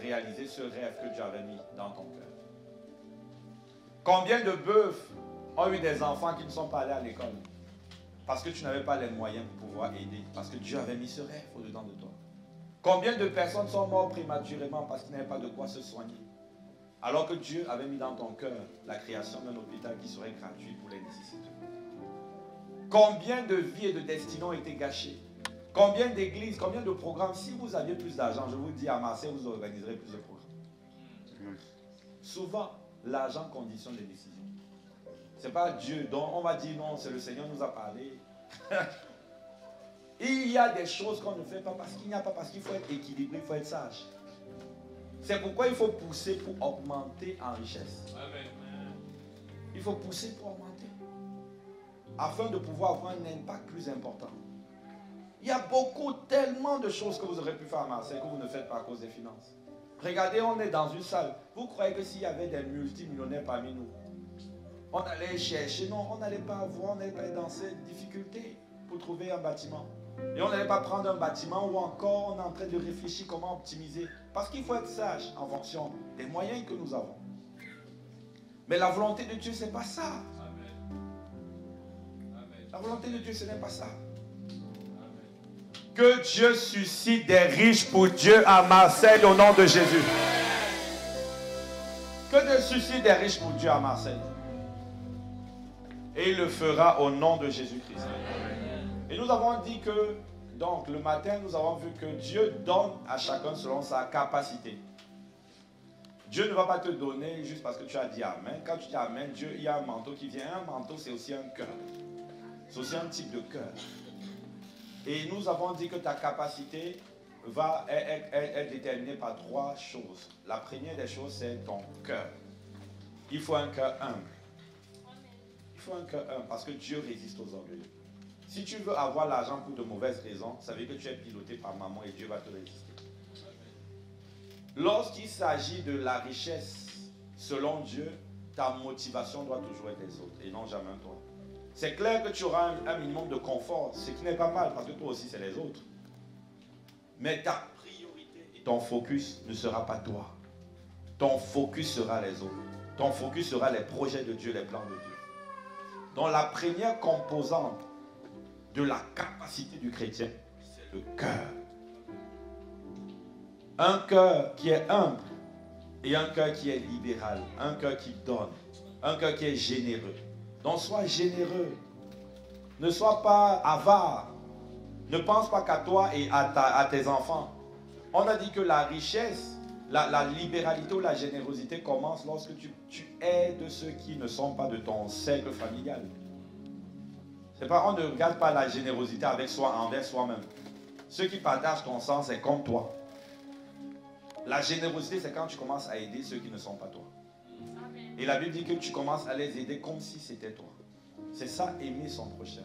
réalisé ce rêve que Dieu avait mis dans ton cœur? Combien de bœufs ont eu des enfants qui ne sont pas allés à l'école parce que tu n'avais pas les moyens pour pouvoir aider, parce que Dieu avait mis ce rêve au-dedans de toi? Combien de personnes sont mortes prématurément parce qu'ils n'avaient pas de quoi se soigner, alors que Dieu avait mis dans ton cœur la création d'un hôpital qui serait gratuit pour les nécessiteux? Combien de vies et de destinées ont été gâchées? Combien d'églises, combien de programmes? Si vous aviez plus d'argent, je vous dis, à Marseille, vous organiserez plus de programmes. Souvent, l'argent conditionne les décisions. Ce n'est pas Dieu dont on va dire non, c'est le Seigneur nous a parlé. Il y a des choses qu'on ne fait pas parce qu'il n'y a pas, parce qu'il faut être équilibré, il faut être sage. C'est pourquoi il faut pousser pour augmenter en richesse. Il faut pousser pour augmenter, afin de pouvoir avoir un impact plus important. Il y a tellement de choses que vous aurez pu faire à Marseille que vous ne faites pas à cause des finances. Regardez, on est dans une salle. Vous croyez que s'il y avait des multimillionnaires parmi nous, on allait chercher? Non, on n'allait pas avoir, on n'allait pas être dans cette difficulté pour trouver un bâtiment. Et on n'allait pas prendre un bâtiment où encore on est en train de réfléchir comment optimiser. Parce qu'il faut être sage en fonction des moyens que nous avons. Mais la volonté de Dieu, ce n'est pas ça. La volonté de Dieu, ce n'est pas ça. Que Dieu suscite des riches pour Dieu à Marseille au nom de Jésus. Que Dieu suscite des riches pour Dieu à Marseille. Et il le fera au nom de Jésus-Christ. Et nous avons dit que, donc le matin, nous avons vu que Dieu donne à chacun selon sa capacité. Dieu ne va pas te donner juste parce que tu as dit Amen. Quand tu dis Amen, Dieu, il y a un manteau qui vient. Un manteau, c'est aussi un cœur. C'est aussi un type de cœur. Et nous avons dit que ta capacité va être déterminée par trois choses. La première des choses, c'est ton cœur. Il faut un cœur humble. Il faut un cœur humble parce que Dieu résiste aux orgueilleux. Si tu veux avoir l'argent pour de mauvaises raisons, ça veut dire que tu es piloté par maman et Dieu va te résister. Lorsqu'il s'agit de la richesse, selon Dieu, ta motivation doit toujours être les autres et non jamais toi. C'est clair que tu auras un minimum de confort, ce qui n'est pas mal parce que toi aussi c'est les autres. Mais ta priorité et ton focus ne sera pas toi. Ton focus sera les autres. Ton focus sera les projets de Dieu, les plans de Dieu. Donc la première composante de la capacité du chrétien, c'est le cœur. Un cœur qui est humble et un cœur qui est libéral, un cœur qui donne, un cœur qui est généreux. Donc sois généreux, ne sois pas avare, ne pense pas qu'à toi et à tes enfants. On a dit que la richesse, la libéralité ou la générosité commence lorsque tu aides ceux qui ne sont pas de ton cercle familial. C'est pas, on ne regarde pas la générosité avec soi, envers soi-même. Ceux qui partagent ton sang, c'est comme toi. La générosité, c'est quand tu commences à aider ceux qui ne sont pas toi. Et la Bible dit que tu commences à les aider comme si c'était toi. C'est ça, aimer son prochain.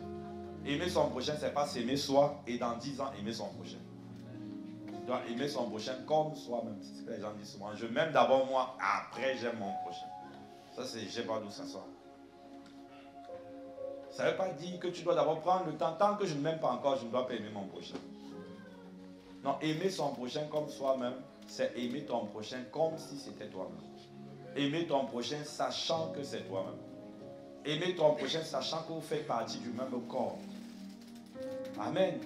Aimer son prochain, c'est pas s'aimer soi et dans 10 ans, aimer son prochain. Tu dois aimer son prochain comme soi-même. C'est ce que les gens disent souvent. Je m'aime d'abord moi, après j'aime mon prochain. Ça, c'est, je ne sais pas d'où ça sort. Ça ne veut pas dire que tu dois d'abord prendre le temps. Tant que je ne m'aime pas encore, je ne dois pas aimer mon prochain. Non, aimer son prochain comme soi-même, c'est aimer ton prochain comme si c'était toi-même. Aimer ton prochain sachant que c'est toi-même. Aimer ton prochain sachant que vous faites partie du même corps. Amen.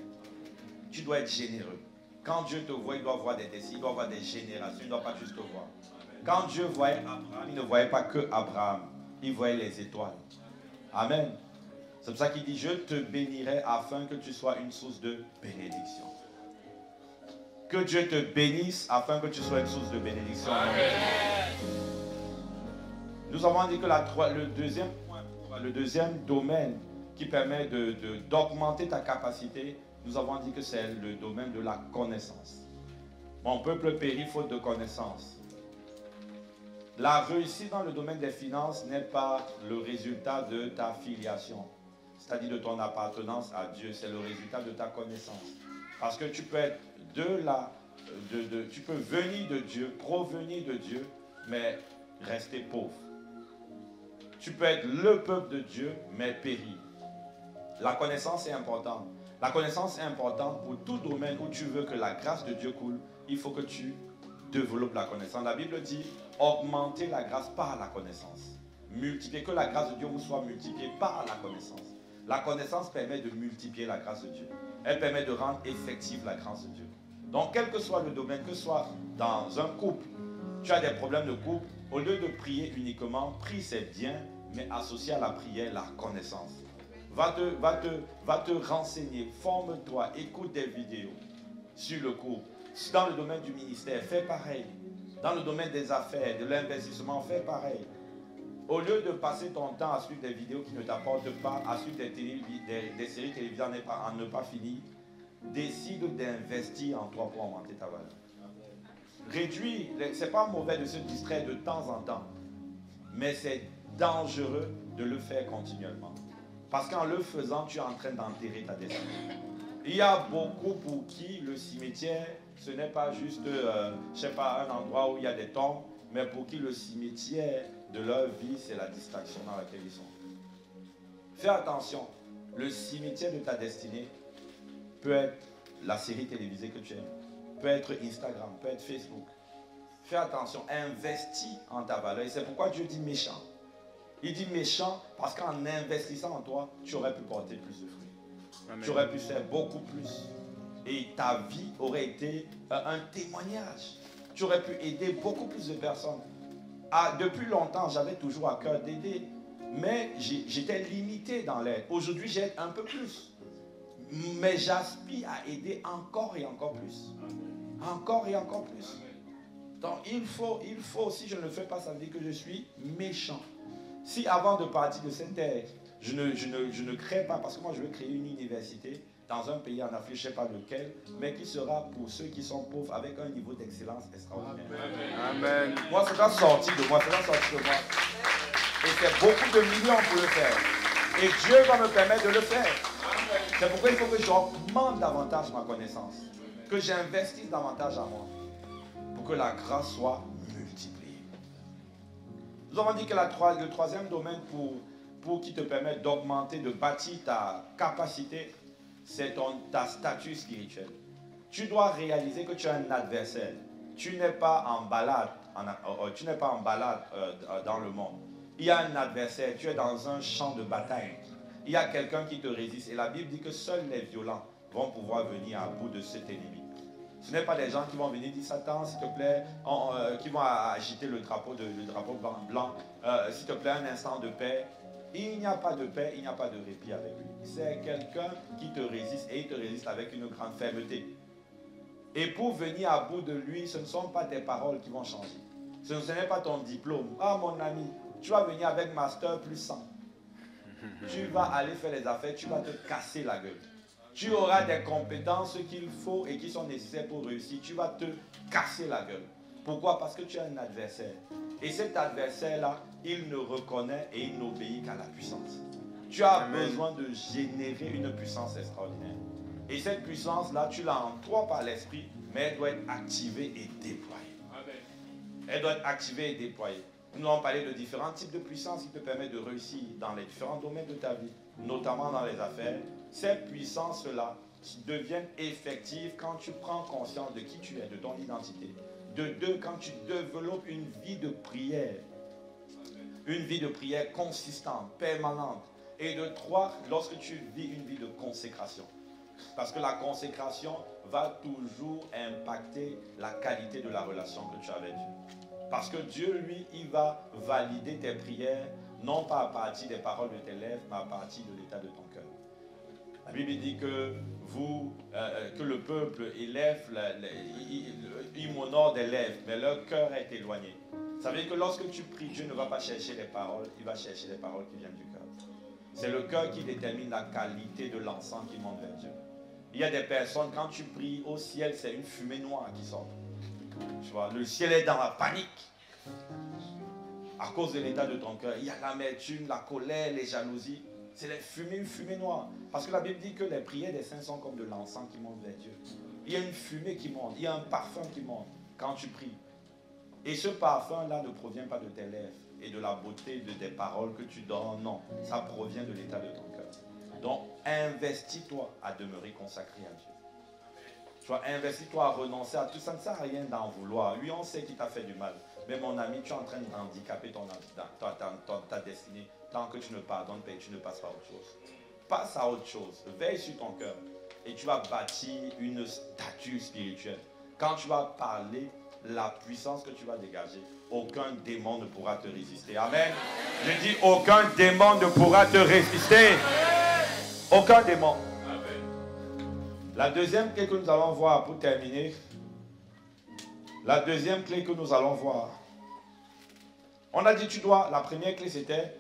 Tu dois être généreux. Quand Dieu te voit, il doit voir des décisions, il doit voir des générations, il ne doit pas juste te voir. Quand Dieu voyait Abraham, il ne voyait pas que Abraham, il voyait les étoiles. Amen. C'est pour ça qu'il dit, je te bénirai afin que tu sois une source de bénédiction. Que Dieu te bénisse afin que tu sois une source de bénédiction. Amen. Nous avons dit que le deuxième domaine qui permet d'augmenter ta capacité, nous avons dit que c'est le domaine de la connaissance. Mon peuple périt faute de connaissance. La réussite dans le domaine des finances n'est pas le résultat de ta filiation. c'est-à-dire de ton appartenance à Dieu, c'est le résultat de ta connaissance. Parce que tu peux être tu peux venir de Dieu, provenir de Dieu, mais rester pauvre. Tu peux être le peuple de Dieu, mais périr. La connaissance est importante. La connaissance est importante pour tout domaine où tu veux que la grâce de Dieu coule. Il faut que tu développes la connaissance. La Bible dit, augmenter la grâce par la connaissance. Multiplier, que la grâce de Dieu vous soit multipliée par la connaissance. La connaissance permet de multiplier la grâce de Dieu. Elle permet de rendre effective la grâce de Dieu. Donc, quel que soit le domaine, que ce soit dans un couple, tu as des problèmes de couple, au lieu de prier uniquement, prie c'est bien, mais associe à la prière la connaissance. Va te renseigner, forme-toi, écoute des vidéos sur le couple. Dans le domaine du ministère, fais pareil. Dans le domaine des affaires, de l'investissement, fais pareil. Au lieu de passer ton temps à suivre des vidéos qui ne t'apportent pas, à suivre des séries télévisées à ne pas finir, décide d'investir en toi pour augmenter ta valeur. Réduis, c'est pas mauvais de se distraire de temps en temps, mais c'est dangereux de le faire continuellement. Parce qu'en le faisant, tu es en train d'enterrer ta destinée. Il y a beaucoup pour qui le cimetière, ce n'est pas juste, je sais pas, un endroit où il y a des tombes, mais pour qui le cimetière de leur vie, c'est la distraction dans laquelle ils sont. Fais attention, le cimetière de ta destinée peut être la série télévisée que tu aimes, peut être Instagram, peut être Facebook. Fais attention, investis en ta valeur. Et c'est pourquoi Dieu dit méchant. Il dit méchant parce qu'en investissant en toi, tu aurais pu porter plus de fruits. Amen. Tu aurais pu faire beaucoup plus. Et ta vie aurait été un témoignage. Tu aurais pu aider beaucoup plus de personnes. Depuis longtemps, j'avais toujours à cœur d'aider. Mais j'étais limité dans l'aide. Aujourd'hui, j'aide un peu plus. Mais j'aspire à aider encore et encore plus. Encore et encore plus. Donc il faut, si je ne le fais pas, ça veut dire que je suis méchant. Si avant de partir de cette terre, je ne crée pas, parce que moi je veux créer une université dans un pays en Afrique, je ne sais pas lequel, mais qui sera pour ceux qui sont pauvres avec un niveau d'excellence extraordinaire. Amen. Moi, c'est pas sorti de moi, c'est pas sorti de moi. Et c'est beaucoup de millions pour le faire. Et Dieu va me permettre de le faire. C'est pourquoi il faut que j'augmente davantage ma connaissance, que j'investisse davantage en moi, pour que la grâce soit multipliée. Nous avons dit que le troisième domaine pour qui te permet d'augmenter, de bâtir ta capacité, c'est ta statut spirituel. Tu dois réaliser que tu as un adversaire. Tu n'es pas en balade, dans le monde. Il y a un adversaire, tu es dans un champ de bataille. Il y a quelqu'un qui te résiste. Et la Bible dit que seuls les violents vont pouvoir venir à bout de cet ennemi. Ce n'est pas des gens qui vont venir dire Satan, s'il te plaît, qui vont agiter le drapeau blanc, s'il te plaît, un instant de paix. Il n'y a pas de paix, il n'y a pas de répit avec lui. C'est quelqu'un qui te résiste et il te résiste avec une grande fermeté. Et pour venir à bout de lui, ce ne sont pas tes paroles qui vont changer. Ce n'est pas ton diplôme. Ah mon ami, tu vas venir avec master plus 100. Tu vas aller faire les affaires, tu vas te casser la gueule. Tu auras des compétences qu'il faut et qui sont nécessaires pour réussir. Tu vas te casser la gueule. Pourquoi? Parce que tu as un adversaire. Et cet adversaire-là, il ne reconnaît et il n'obéit qu'à la puissance. Tu as besoin de générer une puissance extraordinaire. Et cette puissance-là, tu l'as en toi par l'esprit, mais elle doit être activée et déployée. Elle doit être activée et déployée. Nous avons parlé de différents types de puissance qui te permettent de réussir dans les différents domaines de ta vie, notamment dans les affaires. Ces puissances-là deviennent effectives quand tu prends conscience de qui tu es, de ton identité. De deux, quand tu développes une vie de prière. Une vie de prière consistante, permanente. Et de trois, lorsque tu vis une vie de consécration. Parce que la consécration va toujours impacter la qualité de la relation que tu as avec Dieu. Parce que Dieu, lui, il va valider tes prières, non pas à partir des paroles de tes lèvres, mais à partir de l'état de ton cœur. La Bible dit que que le peuple élève, il m'honore des lèvres, mais leur cœur est éloigné. Ça veut dire que lorsque tu pries, Dieu ne va pas chercher les paroles, il va chercher les paroles qui viennent du cœur. C'est le cœur qui détermine la qualité de l'encens qui monte vers Dieu. Il y a des personnes, quand tu pries au ciel, c'est une fumée noire qui sort. Tu vois, le ciel est dans la panique. À cause de l'état de ton cœur, il y a l'amertume, la colère, les jalousies. C'est une fumée noire. Parce que la Bible dit que les prières des saints sont comme de l'encens qui monte vers Dieu. Il y a une fumée qui monte, il y a un parfum qui monte quand tu pries. Et ce parfum-là ne provient pas de tes lèvres et de la beauté des paroles que tu donnes. Non, ça provient de l'état de ton cœur. Donc, investis-toi à demeurer consacré à Dieu. Tu vois, investis-toi à renoncer à tout ça. Ne sert à rien d'en vouloir. Oui, on sait qu'il t'a fait du mal. Mais mon ami, tu es en train d'handicaper ta destinée. Tant que tu ne pardonnes pas et tu ne passes pas à autre chose. Passe à autre chose. Veille sur ton cœur. Et tu vas bâtir une statue spirituelle. Quand tu vas parler, la puissance que tu vas dégager, aucun démon ne pourra te résister. Amen. Je dis, aucun démon ne pourra te résister. Aucun démon. La deuxième clé que nous allons voir pour terminer. La deuxième clé que nous allons voir. On a dit, la première clé c'était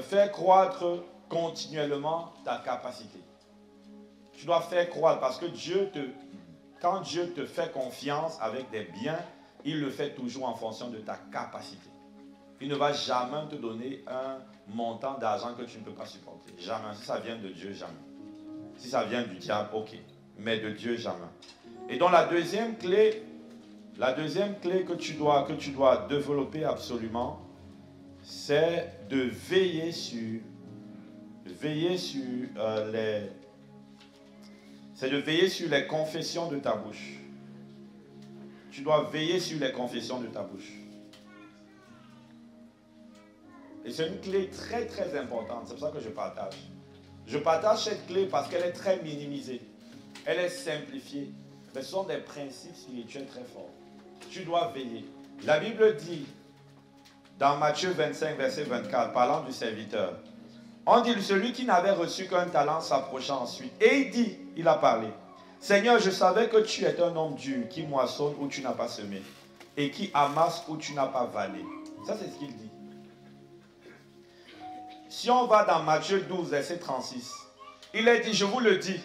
faire croître continuellement ta capacité. Tu dois faire croître parce que quand Dieu te fait confiance avec des biens, il le fait toujours en fonction de ta capacité. Il ne va jamais te donner un montant d'argent que tu ne peux pas supporter. Jamais. Si ça vient de Dieu, jamais. Si ça vient du diable, ok. Mais de Dieu, jamais. Et donc la deuxième clé que tu dois développer c'est de veiller sur les confessions de ta bouche. Tu dois veiller sur les confessions de ta bouche. Et c'est une clé très très importante. C'est pour ça que je partage. Je partage cette clé parce qu'elle est très minimisée. Elle est simplifiée. Mais ce sont des principes spirituels très forts. Tu dois veiller. La Bible dit, dans Matthieu 25, verset 24, parlant du serviteur, on dit, celui qui n'avait reçu qu'un talent s'approcha ensuite. Et il a parlé. Seigneur, je savais que tu es un homme dur, qui moissonne où tu n'as pas semé, et qui amasse où tu n'as pas valé. Ça, c'est ce qu'il dit. Si on va dans Matthieu 12, verset 36, il est dit, je vous le dis,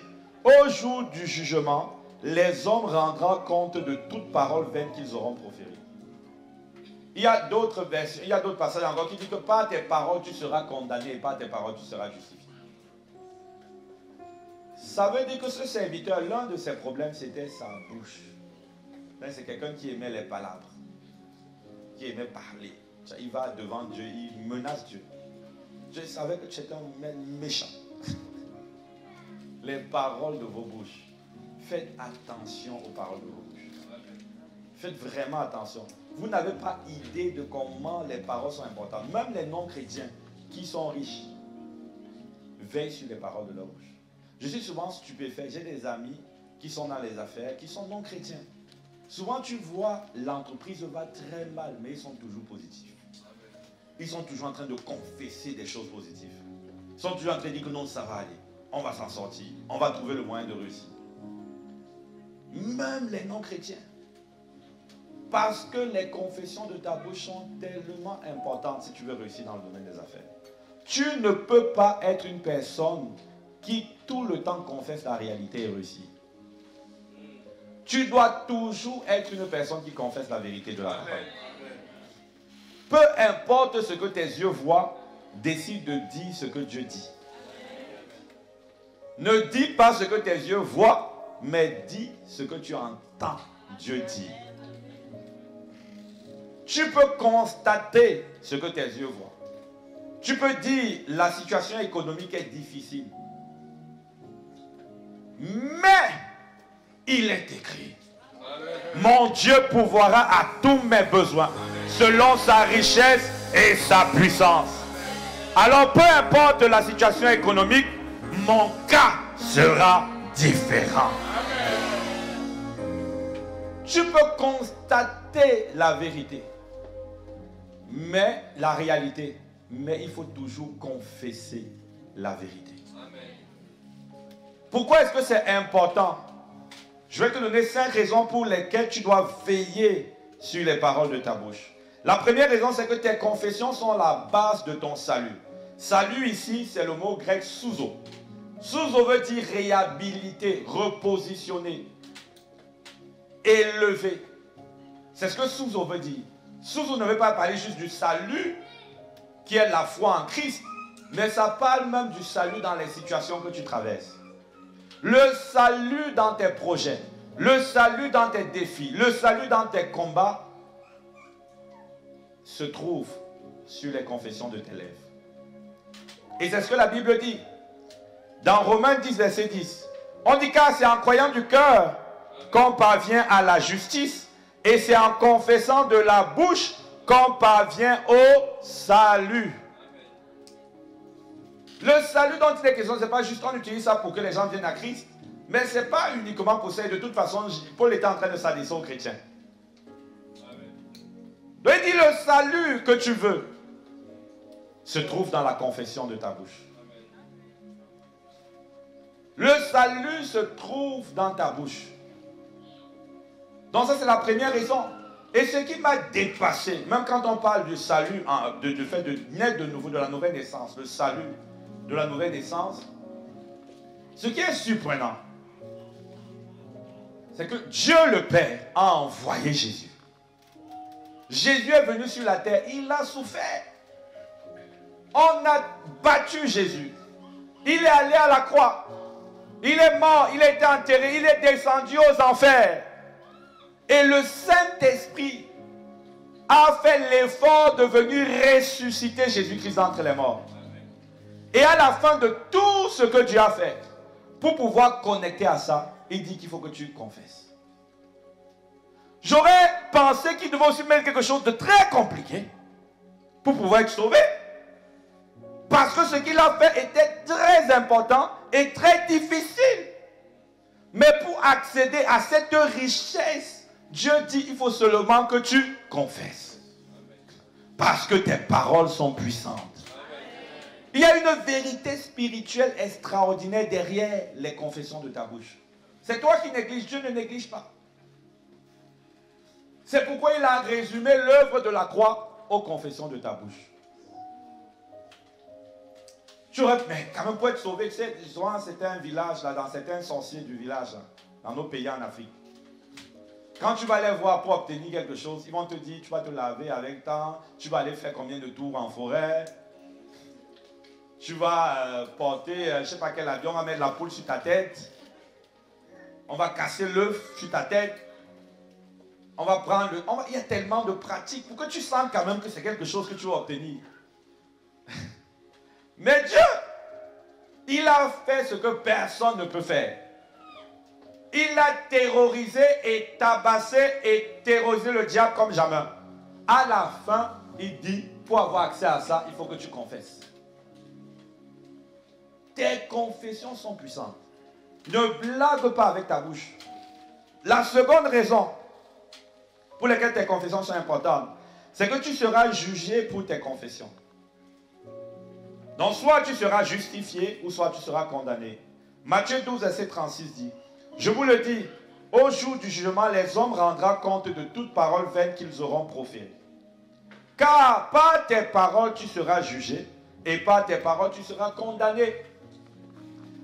au jour du jugement, les hommes rendront compte de toute parole vaine qu'ils auront proférée. Il y a d'autres passages encore qui disent que par tes paroles tu seras condamné et par tes paroles tu seras justifié. Ça veut dire que ce serviteur, l'un de ses problèmes c'était sa bouche. C'est quelqu'un qui aimait les palabres, qui aimait parler. Il va devant Dieu, il menace Dieu. Je savais que tu étais un méchant. Les paroles de vos bouches. Faites attention aux paroles de vos bouches. Faites vraiment attention. Vous n'avez pas idée de comment les paroles sont importantes. Même les non-chrétiens qui sont riches veillent sur les paroles de leur bouche. Je suis souvent stupéfait. J'ai des amis qui sont dans les affaires, qui sont non-chrétiens. Souvent tu vois, l'entreprise va très mal, mais ils sont toujours positifs. Ils sont toujours en train de confesser des choses positives. Ils sont toujours en train de dire que non, ça va aller. On va s'en sortir. On va trouver le moyen de réussir. Même les non-chrétiens. Parce que les confessions de ta bouche sont tellement importantes si tu veux réussir dans le domaine des affaires. Tu ne peux pas être une personne qui tout le temps confesse la réalité et réussit. Tu dois toujours être une personne qui confesse la vérité de la parole. Peu importe ce que tes yeux voient, décide de dire ce que Dieu dit. Ne dis pas ce que tes yeux voient, mais dis ce que tu entends Dieu dire. Tu peux constater ce que tes yeux voient. Tu peux dire la situation économique est difficile. Mais il est écrit, mon Dieu pourvoira à tous mes besoins selon sa richesse et sa puissance. Alors peu importe la situation économique, mon cas sera différent. Tu peux constater la vérité, mais la réalité, mais il faut toujours confesser la vérité. Pourquoi est-ce que c'est important? Je vais te donner 5 raisons pour lesquelles tu dois veiller sur les paroles de ta bouche. La première raison, c'est que tes confessions sont la base de ton salut. Salut ici, c'est le mot grec souzo. Souzo veut dire réhabiliter, repositionner, élever. C'est ce que souzo veut dire. Souzo ne veut pas parler juste du salut, qui est la foi en Christ, Mais ça parle même du salut dans les situations que tu traverses. Le salut dans tes projets, le salut dans tes défis, le salut dans tes combats se trouve sur les confessions de tes lèvres. Et c'est ce que la Bible dit. Dans Romains 10, verset 10. On dit car c'est en croyant du cœur qu'on parvient à la justice et c'est en confessant de la bouche qu'on parvient au salut. Le salut dont il est question, ce n'est pas juste qu'on utilise ça pour que les gens viennent à Christ, mais ce n'est pas uniquement pour ça. De toute façon, Paul était en train de s'adresser aux chrétiens. Donc il dit le salut que tu veux se trouve dans la confession de ta bouche. Le salut se trouve dans ta bouche. Donc ça c'est la première raison. Et ce qui m'a dépassé, même quand on parle du salut, du fait de naître de nouveau, de la nouvelle naissance, le salut de la nouvelle naissance, ce qui est surprenant, c'est que Dieu le Père a envoyé Jésus. Jésus est venu sur la terre, il a souffert. On a battu Jésus. Il est allé à la croix. Il est mort, il a été enterré, il est descendu aux enfers. Et le Saint-Esprit a fait l'effort de venir ressusciter Jésus-Christ d'entre les morts. Et à la fin de tout ce que Dieu a fait, pour pouvoir connecter à ça, il dit qu'il faut que tu confesses. J'aurais pensé qu'il devait aussi mettre quelque chose de très compliqué pour pouvoir être sauvé. Parce que ce qu'il a fait était très important et très difficile. Mais pour accéder à cette richesse, Dieu dit il faut seulement que tu confesses. Parce que tes paroles sont puissantes. Il y a une vérité spirituelle extraordinaire derrière les confessions de ta bouche. C'est toi qui négliges, Dieu ne néglige pas. C'est pourquoi il a résumé l'œuvre de la croix aux confessions de ta bouche. Tu aurais, mais quand même pour être sauvé, tu sais, souvent c'était un village, là, dans certains sorciers du village, là, dans nos pays en Afrique. Quand tu vas les voir pour obtenir quelque chose, ils vont te dire, tu vas te laver avec temps, tu vas aller faire combien de tours en forêt, tu vas porter, je ne sais pas quel avion, on va mettre la poule sur ta tête, on va casser l'œuf sur ta tête, on va prendre le... il y a tellement de pratiques pour que tu sentes quand même que c'est quelque chose que tu vas obtenir. Mais Dieu, il a fait ce que personne ne peut faire. Il a terrorisé et tabassé et terrorisé le diable comme jamais. À la fin, il dit, pour avoir accès à ça, il faut que tu confesses. Tes confessions sont puissantes. Ne blague pas avec ta bouche. La seconde raison pour laquelle tes confessions sont importantes, c'est que tu seras jugé pour tes confessions. Donc soit tu seras justifié ou soit tu seras condamné. Matthieu 12, verset 36 dit, je vous le dis, au jour du jugement, les hommes rendront compte de toute parole vaine qu'ils auront proférée. Car par tes paroles tu seras jugé et par tes paroles tu seras condamné.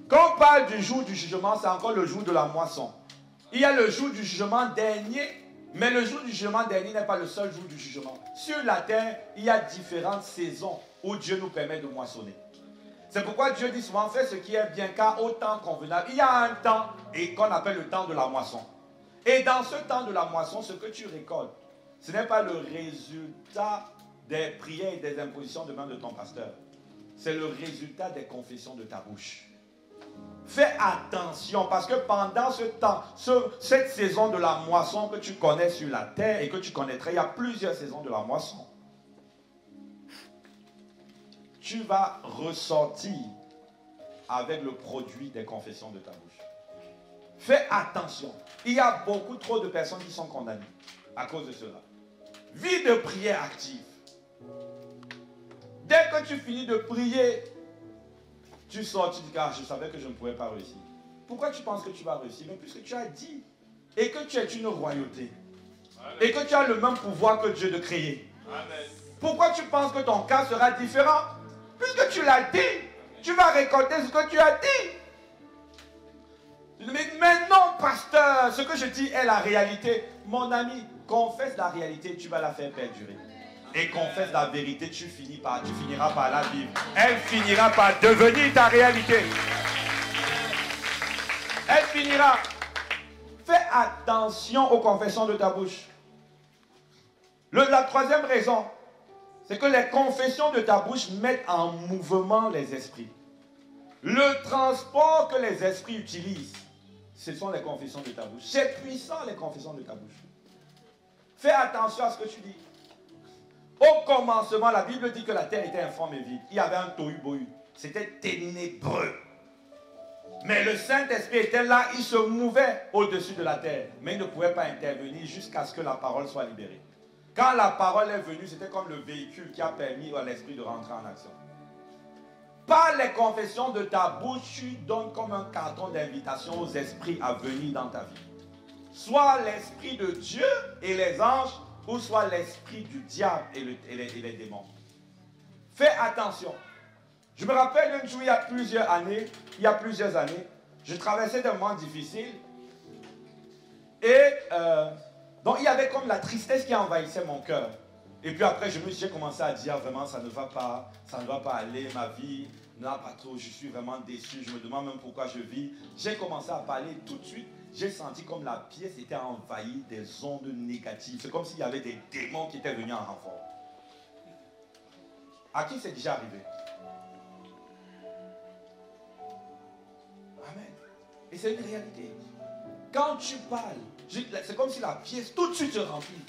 Quand on parle du jour du jugement, c'est encore le jour de la moisson. Il y a le jour du jugement dernier, mais le jour du jugement dernier n'est pas le seul jour du jugement. Sur la terre, il y a différentes saisons où Dieu nous permet de moissonner. C'est pourquoi Dieu dit souvent, fais ce qui est bien, car au temps convenable, il y a un temps qu'on appelle le temps de la moisson. Et dans ce temps de la moisson, ce que tu récoltes, ce n'est pas le résultat des prières et des impositions de main de ton pasteur. C'est le résultat des confessions de ta bouche. Fais attention parce que pendant ce temps, cette saison de la moisson que tu connais sur la terre et que tu connaîtrais, il y a plusieurs saisons de la moisson. Tu vas ressortir avec le produit des confessions de ta bouche. Fais attention. Il y a beaucoup trop de personnes qui sont condamnées à cause de cela. Vie de prière active. Dès que tu finis de prier, tu sors, tu dis, car je savais que je ne pouvais pas réussir. Pourquoi tu penses que tu vas réussir? Mais puisque tu as dit, et que tu es une royauté, Amen. Et que tu as le même pouvoir que Dieu de créer. Amen. Pourquoi tu penses que ton cas sera différent? Puisque tu l'as dit, tu vas récolter ce que tu as dit. Mais non, pasteur, ce que je dis est la réalité. Mon ami, confesse la réalité, tu vas la faire perdurer. et confesse la vérité, tu finiras par la vivre. Elle finira par devenir ta réalité. Elle finira. Fais attention aux confessions de ta bouche. La troisième raison, c'est que les confessions de ta bouche mettent en mouvement les esprits. Le transport que les esprits utilisent, ce sont les confessions de ta bouche. C'est puissant, les confessions de ta bouche. Fais attention à ce que tu dis. Au commencement, la Bible dit que la terre était informe et vide. Il y avait un tohu-bohu. C'était ténébreux. Mais le Saint-Esprit était là, il se mouvait au-dessus de la terre. Mais il ne pouvait pas intervenir jusqu'à ce que la parole soit libérée. Quand la parole est venue, c'était comme le véhicule qui a permis à l'Esprit de rentrer en action. Par les confessions de ta bouche, tu donnes comme un carton d'invitation aux esprits à venir dans ta vie. Soit l'Esprit de Dieu et les anges, ou soit l'esprit du diable et les démons. Fais attention. Je me rappelle un jour, il y a plusieurs années, je traversais des moments difficiles. Et donc il y avait comme la tristesse qui envahissait mon cœur. Et puis après, j'ai commencé à dire vraiment, ça ne va pas aller, ma vie n'a pas trop, je suis vraiment déçu, je me demande même pourquoi je vis. J'ai commencé à parler tout de suite. J'ai senti comme la pièce était envahie des ondes négatives. C'est comme s'il y avait des démons qui étaient venus en renfort. À qui c'est déjà arrivé? Amen. Et c'est une réalité. Quand tu parles, c'est comme si la pièce tout de suite se remplit.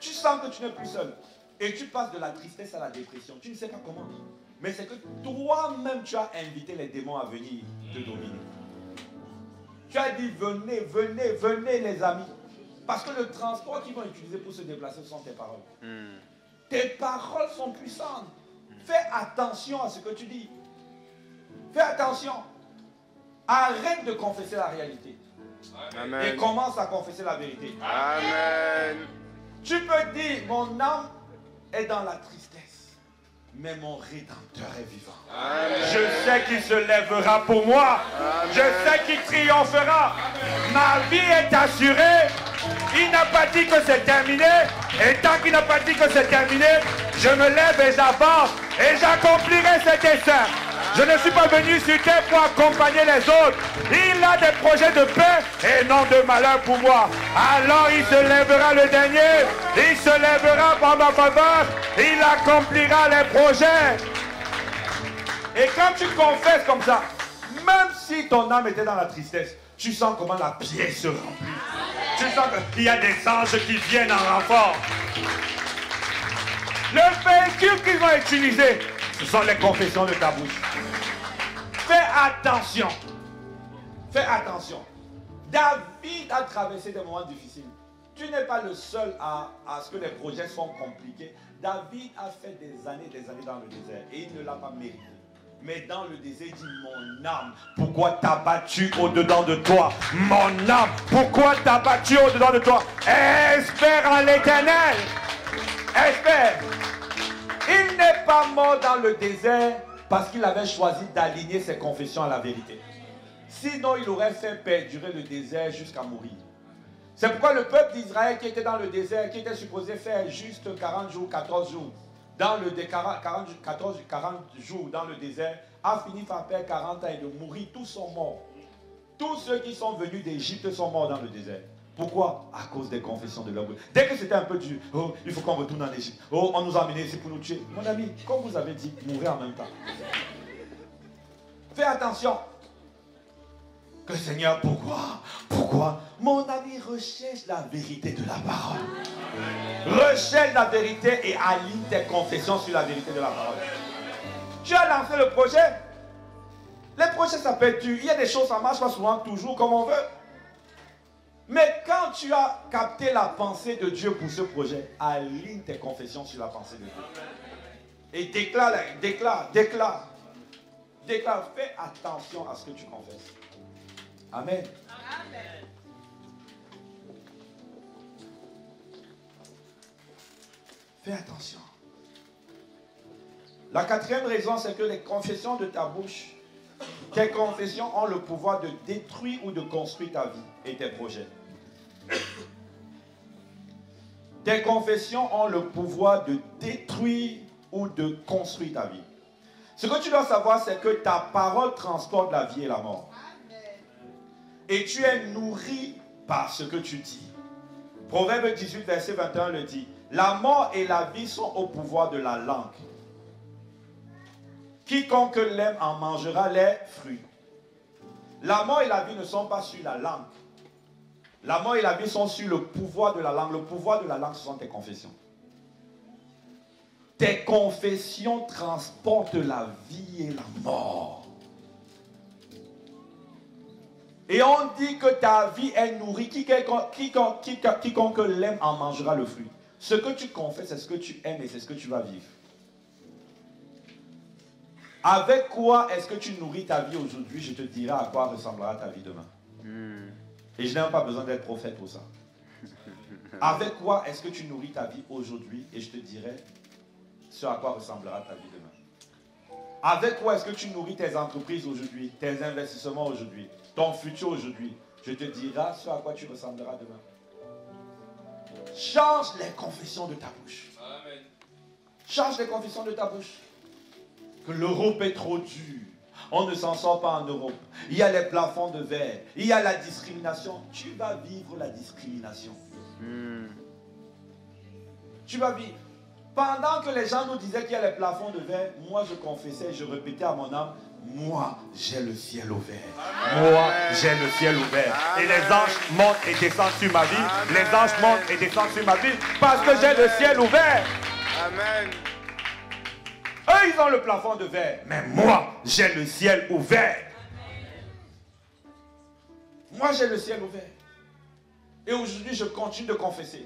Tu sens que tu n'es plus seul. Et tu passes de la tristesse à la dépression. Tu ne sais pas comment. Mais c'est que toi-même, tu as invité les démons à venir te dominer. Tu as dit, venez, venez, venez les amis. Parce que le transport qu'ils vont utiliser pour se déplacer sont tes paroles. Tes paroles sont puissantes. Fais attention à ce que tu dis. Fais attention. Arrête de confesser la réalité. Amen. Et commence à confesser la vérité. Amen. Tu peux dire, mon âme est dans la tristesse, mais mon Rédempteur est vivant. Amen. Je sais qu'il se lèvera pour moi. Amen. Je sais qu'il triomphera. Amen. Ma vie est assurée. Il n'a pas dit que c'est terminé. Et tant qu'il n'a pas dit que c'est terminé, je me lève et j'avance. Et j'accomplirai ses desseins. Je ne suis pas venu sur terre pour accompagner les autres. Il a des projets de paix et non de malheur pour moi. Alors il se lèvera le dernier. Il se lèvera par ma faveur. Il accomplira les projets. Et quand tu confesses comme ça, même si ton âme était dans la tristesse, tu sens comment la pièce se remplit. Tu sens qu'il y a des anges qui viennent en renfort. Le véhicule qu'ils vont utiliser, ce sont les confessions de ta bouche. Fais attention. Fais attention. David a traversé des moments difficiles. Tu n'es pas le seul à ce que les projets sont compliqués. David a fait des années dans le désert et il ne l'a pas mérité. Mais dans le désert, il dit, mon âme, pourquoi t'as battu au-dedans de toi? Mon âme, pourquoi t'as battu au-dedans de toi? Espère en l'Éternel. Espère. Il n'est pas mort dans le désert parce qu'il avait choisi d'aligner ses confessions à la vérité. Sinon, il aurait fait perdurer le désert jusqu'à mourir. C'est pourquoi le peuple d'Israël qui était dans le désert, qui était supposé faire juste 40 jours, 14 jours, dans le 40 jours dans le désert, a fini par faire 40 ans et de mourir. Tous sont morts. Tous ceux qui sont venus d'Égypte sont morts dans le désert. Pourquoi? À cause des confessions de leur bouche. Dès que c'était un peu dur, oh, il faut qu'on retourne en Égypte. Oh, on nous a amenés ici pour nous tuer. Mon ami, comme vous avez dit, mourir en même temps. Fais attention. Que Seigneur, pourquoi? Mon ami, recherche la vérité de la parole. Recherche la vérité et aligne tes confessions sur la vérité de la parole. Tu as lancé le projet. Les projets, ça peut être dur. Il y a des choses, ça ne marche pas souvent, toujours comme on veut. Mais quand tu as capté la pensée de Dieu pour ce projet, aligne tes confessions sur la pensée de Dieu. Et déclare. Fais attention à ce que tu confesses. Amen. Amen. Fais attention. La quatrième raison, c'est que les confessions de ta bouche, tes confessions ont le pouvoir de détruire ou de construire ta vie et tes projets. Tes confessions ont le pouvoir de détruire ou de construire ta vie. Ce que tu dois savoir, c'est que ta parole transporte la vie et la mort. Et tu es nourri par ce que tu dis. Proverbe 18, verset 21 le dit. La mort et la vie sont au pouvoir de la langue. Quiconque l'aime en mangera les fruits. La mort et la vie ne sont pas sur la langue. La mort et la vie sont sur le pouvoir de la langue. Le pouvoir de la langue, ce sont tes confessions. Tes confessions transportent la vie et la mort. Et on dit que ta vie est nourrie. Quiconque l'aime en mangera le fruit. Ce que tu confesses, c'est ce que tu aimes et c'est ce que tu vas vivre. Avec quoi est-ce que tu nourris ta vie aujourd'hui? Je te dirai à quoi ressemblera ta vie demain. Et je n'ai pas besoin d'être prophète pour ça. Avec quoi est-ce que tu nourris ta vie aujourd'hui? Et je te dirai ce à quoi ressemblera ta vie demain. Avec quoi est-ce que tu nourris tes entreprises aujourd'hui, tes investissements aujourd'hui, ton futur aujourd'hui? Je te dirai ce à quoi tu ressembleras demain. Change les confessions de ta bouche. Amen. Change les confessions de ta bouche. Que l'Europe est trop dure. On ne s'en sort pas en Europe. Il y a les plafonds de verre. Il y a la discrimination. Tu vas vivre la discrimination. Tu vas vivre. Pendant que les gens nous disaient qu'il y a les plafonds de verre, moi je confessais, je répétais à mon âme, moi j'ai le ciel ouvert. Moi j'ai le ciel ouvert. Et les anges montent et descendent sur ma vie. Les anges montent et descendent sur ma vie parce que j'ai le ciel ouvert. Amen. Eux, ils ont le plafond de verre. Mais moi, j'ai le ciel ouvert. Moi, j'ai le ciel ouvert. Et aujourd'hui, je continue de confesser.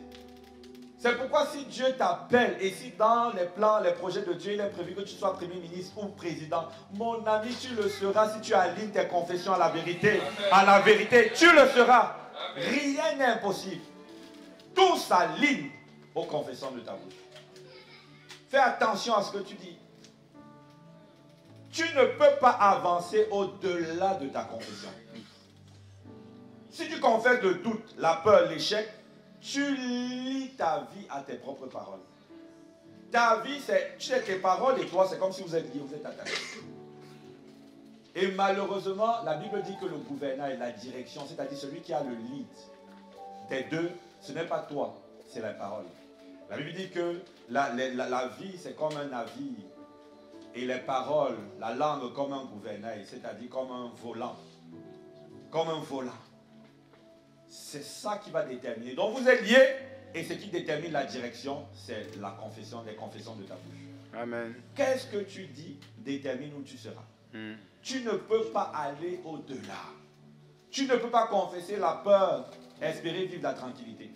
C'est pourquoi si Dieu t'appelle et si dans les plans, les projets de Dieu, il est prévu que tu sois Premier ministre ou président, mon ami, tu le seras si tu alignes tes confessions à la vérité. À la vérité, tu le seras. Rien n'est impossible. Tout s'aligne aux confessions de ta bouche. Fais attention à ce que tu dis. Tu ne peux pas avancer au-delà de ta confession. Si tu confesses le doute, la peur, l'échec, tu lis ta vie à tes propres paroles. Ta vie, c'est tes paroles et toi, c'est comme si vous êtes liés, vous êtes attachés. Et malheureusement, la Bible dit que le gouvernail et la direction, c'est-à-dire celui qui a le lead des deux, ce n'est pas toi, c'est la parole. La Bible dit que la vie, c'est comme un navire. Et les paroles, la langue comme un gouvernail, c'est-à-dire comme un volant. Comme un volant. C'est ça qui va déterminer. Donc vous êtes liés et ce qui détermine la direction, c'est la confession, les confessions de ta bouche. Amen. Qu'est-ce que tu dis détermine où tu seras. Tu ne peux pas aller au-delà. Tu ne peux pas confesser la peur, espérer vivre la tranquillité.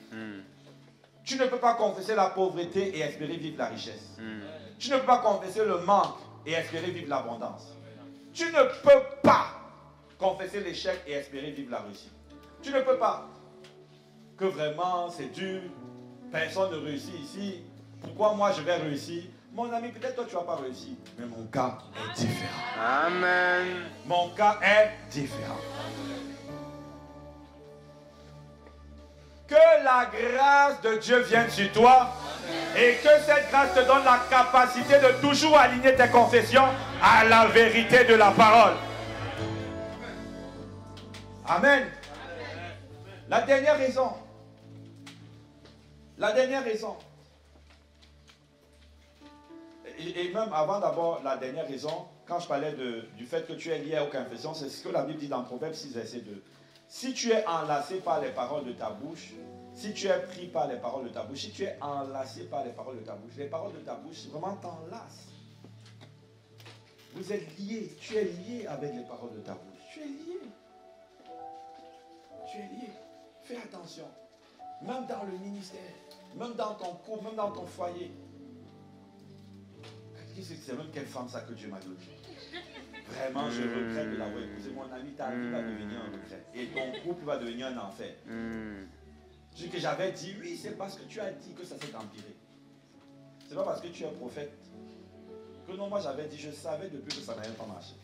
Tu ne peux pas confesser la pauvreté et espérer vivre la richesse. Tu ne peux pas confesser le manque et espérer vivre l'abondance. Tu ne peux pas confesser l'échec et espérer vivre la réussite. Tu ne peux pas. Que vraiment c'est dur, personne ne réussit ici. Pourquoi moi je vais réussir? Mon ami, peut-être toi tu ne vas pas réussir, mais mon cas est différent. Amen. Mon cas est différent. Que la grâce de Dieu vienne sur toi. Et que cette grâce te donne la capacité de toujours aligner tes confessions à la vérité de la parole. Amen. La dernière raison. La dernière raison. Et même avant d'abord la dernière raison, quand je parlais du fait que tu es lié aux confessions, c'est ce que la Bible dit dans Proverbe 6, verset 2. Si tu es enlacé par les paroles de ta bouche, si tu es pris par les paroles de ta bouche, si tu es enlacé par les paroles de ta bouche, les paroles de ta bouche vraiment t'enlacent. Vous êtes liés, tu es lié avec les paroles de ta bouche. Tu es lié. Tu es lié. Fais attention. Même dans le ministère, même dans ton couple, même dans ton foyer. C'est même quelle femme ça que Dieu m'a donné. Vraiment, je regrette de l'avoir épousé. Mon ami, ta vie va devenir un regret. Et ton couple va devenir un enfer. Ce que j'avais dit, oui, c'est parce que tu as dit que ça s'est empiré. C'est pas parce que tu es prophète. Que non, moi j'avais dit, je savais depuis que ça n'allait pas marcher.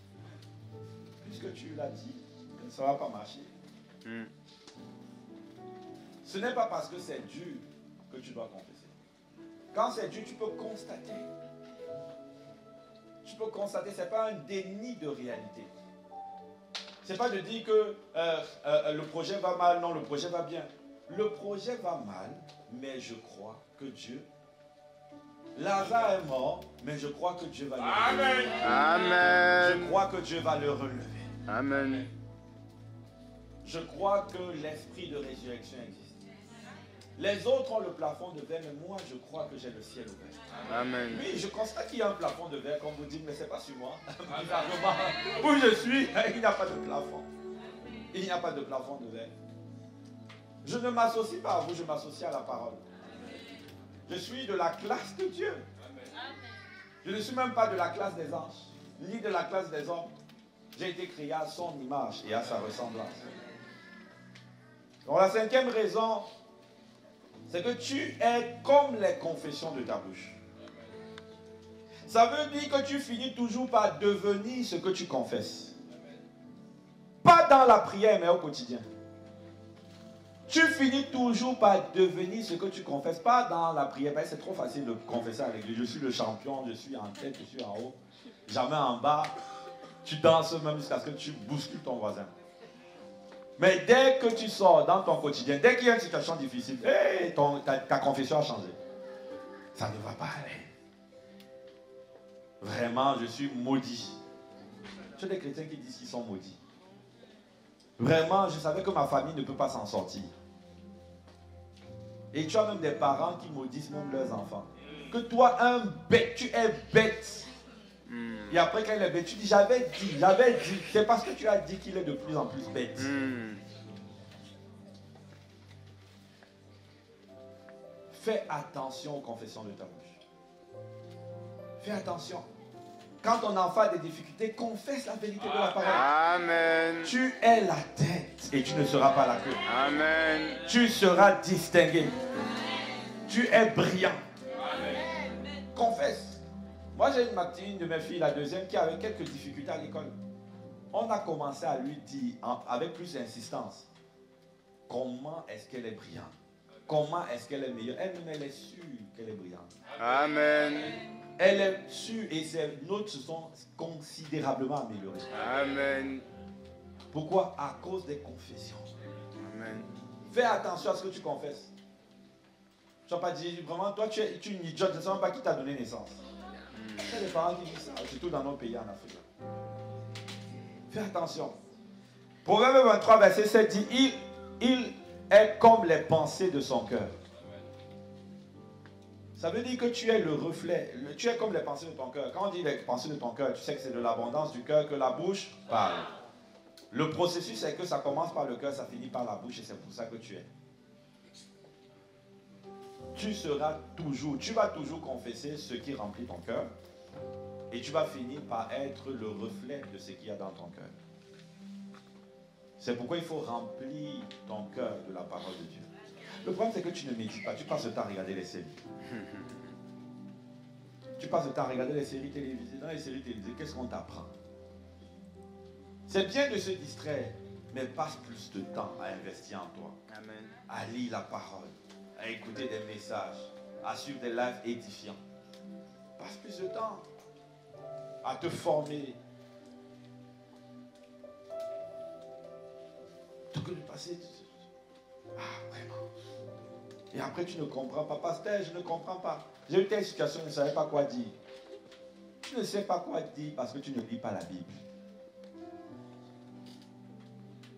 Puisque tu l'as dit, ça ne va pas marcher. Ce n'est pas parce que c'est dur que tu dois confesser. Quand c'est dur, tu peux constater. Tu peux constater, ce n'est pas un déni de réalité. Ce n'est pas de dire que le projet va mal, non, le projet va bien. Le projet va mal, mais je crois que Dieu... Lazare est mort, mais je crois que Dieu va le relever. Amen. Je crois que Dieu va le relever. Amen. Je crois que l'esprit de résurrection existe. Les autres ont le plafond de verre, mais moi je crois que j'ai le ciel ouvert. Amen. Oui, je constate qu'il y a un plafond de verre, comme vous dites, mais ce n'est pas sur moi. Bizarrement, où je suis, il n'y a pas de plafond. Il n'y a pas de plafond de verre. Je ne m'associe pas à vous, je m'associe à la parole. Je suis de la classe de Dieu. Je ne suis même pas de la classe des anges, ni de la classe des hommes. J'ai été créé à son image et à sa ressemblance. Donc la cinquième raison, c'est que tu es comme les confessions de ta bouche. Ça veut dire que tu finis toujours par devenir ce que tu confesses. Pas dans la prière, mais au quotidien. Tu finis toujours par devenir ce que tu confesses. Pas dans la prière, parce que c'est trop facile de confesser avec Dieu. Je suis le champion, je suis en tête, je suis en haut. Jamais en bas. Tu danses même jusqu'à ce que tu bouscules ton voisin. Mais dès que tu sors dans ton quotidien, dès qu'il y a une situation difficile, hey, ta confession a changé. Ça ne va pas aller. Vraiment, je suis maudit. J'ai des chrétiens qui disent qu'ils sont maudits. Vraiment, je savais que ma famille ne peut pas s'en sortir. Et tu as même des parents qui maudissent même leurs enfants. Que toi, un bête, tu es bête. Et après, quand il est bête, tu dis, j'avais dit. C'est parce que tu as dit qu'il est de plus en plus bête. Fais attention aux confessions de ta bouche. Fais attention. Quand ton enfant a des difficultés, confesse la vérité de la parole. Amen. Tu es la tête et tu ne seras pas la queue. Amen. Tu seras distingué. Tu es brillant. Confesse. Moi, j'ai une de mes filles, la deuxième, qui avait quelques difficultés à l'école. On a commencé à lui dire, avec plus d'insistance, comment est-ce qu'elle est brillante? Comment est-ce qu'elle est meilleure? Elle est sûre qu'elle est brillante. Amen. Elle est sûre et ses notes se sont considérablement améliorées. Amen. Pourquoi? À cause des confessions. Amen. Fais attention à ce que tu confesses. Tu n'as pas dit, vraiment, toi tu es une idiote, je ne sais même pas qui t'a donné naissance. Il y a des parents qui disent ça, surtout dans nos pays en Afrique. Fais attention. Proverbe 23, verset 7 dit, il est comme les pensées de son cœur. Ça veut dire que tu es le reflet, tu es comme les pensées de ton cœur. Quand on dit les pensées de ton cœur, tu sais que c'est de l'abondance du cœur que la bouche parle. Le processus, c'est que ça commence par le cœur, ça finit par la bouche et c'est pour ça que tu es. Tu vas toujours confesser ce qui remplit ton cœur et tu vas finir par être le reflet de ce qu'il y a dans ton cœur. C'est pourquoi il faut remplir ton cœur de la parole de Dieu. Le problème, c'est que tu ne médites pas, tu passes le temps à regarder les séries. Tu passes le temps à regarder les séries télévisées. Dans les séries télévisées, qu'est-ce qu'on t'apprend? C'est bien de se distraire, mais passe plus de temps à investir en toi. Amen. À lire la parole, à écouter des messages, à suivre des lives édifiants. Passe plus de temps à te former. Tout que de passer. Ah, vraiment. Et après, tu ne comprends pas. Pasteur, je ne comprends pas. J'ai eu telle situation, je ne savais pas quoi dire. Tu ne sais pas quoi dire parce que tu ne lis pas la Bible.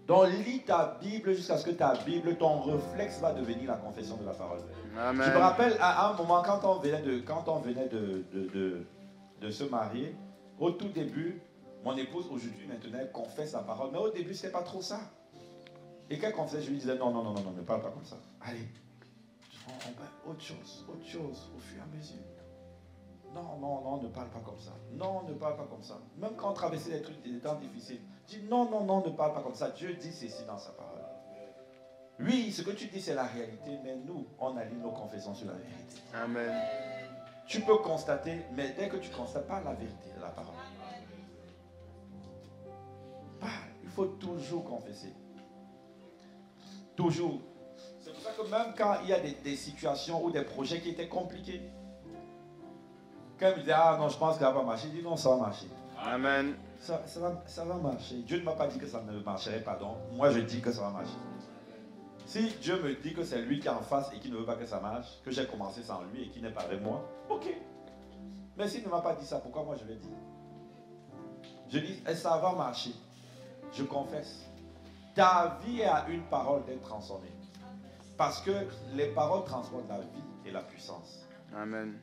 Donc, lis ta Bible jusqu'à ce que ta Bible, ton réflexe va devenir la confession de la parole. Amen. Je me rappelle à un moment, quand on venait de se marier, au tout début, mon épouse aujourd'hui maintenant elle confesse la parole. Mais au début, ce n'était pas trop ça. Et quand elle confessait, je lui disais non, ne parle pas comme ça. Allez, on parle autre chose, au fur et à mesure. Non, ne parle pas comme ça. Non, ne parle pas comme ça. Même quand on traversait des temps difficiles, dis non, ne parle pas comme ça. Dieu dit ceci dans sa parole. Oui, ce que tu dis, c'est la réalité, mais nous, on aligne nos confessions sur la vérité. Amen. Tu peux constater, mais dès que tu constates pas la vérité de la parole, il faut toujours confesser. Toujours. C'est pour ça que même quand il y a des situations ou des projets qui étaient compliqués, quand il me disait, ah non, je pense que ça va marcher, il dit non, ça va marcher. Amen. Ça va marcher. Dieu ne m'a pas dit que ça ne marcherait pas, donc moi je dis que ça va marcher. Si Dieu me dit que c'est lui qui est en face et qui ne veut pas que ça marche, que j'ai commencé sans lui et qui n'est pas avec moi, ok. Mais s'il ne m'a pas dit ça, pourquoi moi je vais dire? Je dis, ça va marcher. Je confesse. Ta vie a une parole d'être transformée. Parce que les paroles transforment la vie et la puissance. Amen.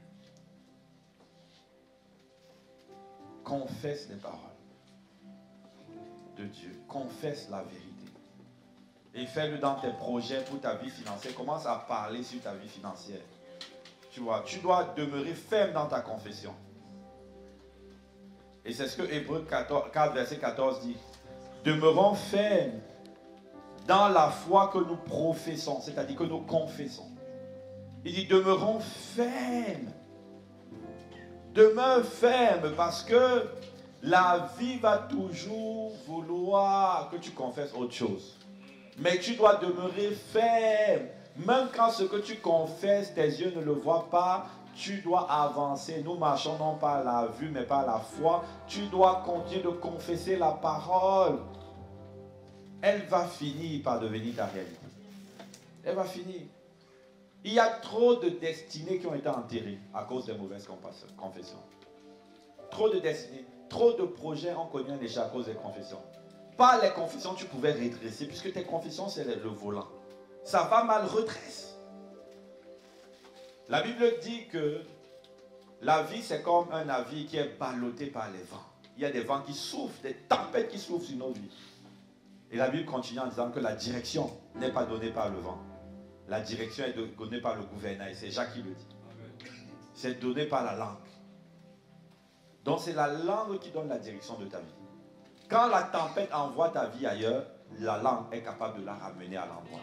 Confesse les paroles de Dieu. Confesse la vérité. Et fais-le dans tes projets pour ta vie financière. Commence à parler sur ta vie financière. Tu vois, tu dois demeurer ferme dans ta confession. Et c'est ce que Hébreux 4, verset 14 dit. Demeurons fermes dans la foi que nous professons, c'est-à-dire que nous confessons. Il dit demeurons fermes. Demeure ferme parce que la vie va toujours vouloir que tu confesses autre chose. Mais tu dois demeurer ferme. Même quand ce que tu confesses, tes yeux ne le voient pas, tu dois avancer. Nous marchons non pas à la vue, mais pas à la foi. Tu dois continuer de confesser la parole. Elle va finir par devenir ta réalité. Elle va finir. Il y a trop de destinées qui ont été enterrées à cause des mauvaises confessions. Trop de destinées, trop de projets ont connu un échec à cause des confessions. Par les confessions, tu pouvais redresser, puisque tes confessions, c'est le volant. Ça va mal, redresse. La Bible dit que la vie, c'est comme un navire qui est ballotté par les vents. Il y a des vents qui soufflent, des tempêtes qui soufflent sur nos vies. Et la Bible continue en disant que la direction n'est pas donnée par le vent. La direction est donnée par le gouvernail. C'est Jacques qui le dit. C'est donné par la langue. Donc c'est la langue qui donne la direction de ta vie. Quand la tempête envoie ta vie ailleurs, la langue est capable de la ramener à l'endroit.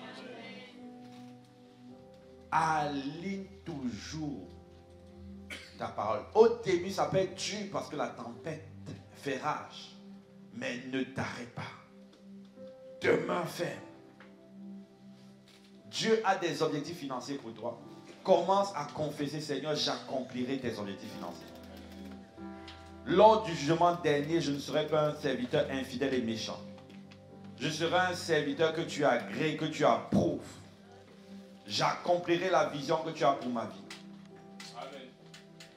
Aligne toujours ta parole. Au début, ça peut être dur parce que la tempête fait rage. Mais ne t'arrête pas. Demeure ferme. Dieu a des objectifs financiers pour toi. Commence à confesser, Seigneur, j'accomplirai tes objectifs financiers. Lors du jugement dernier, je ne serai pas un serviteur infidèle et méchant. Je serai un serviteur que tu agrées, que tu approuves. J'accomplirai la vision que tu as pour ma vie. Amen.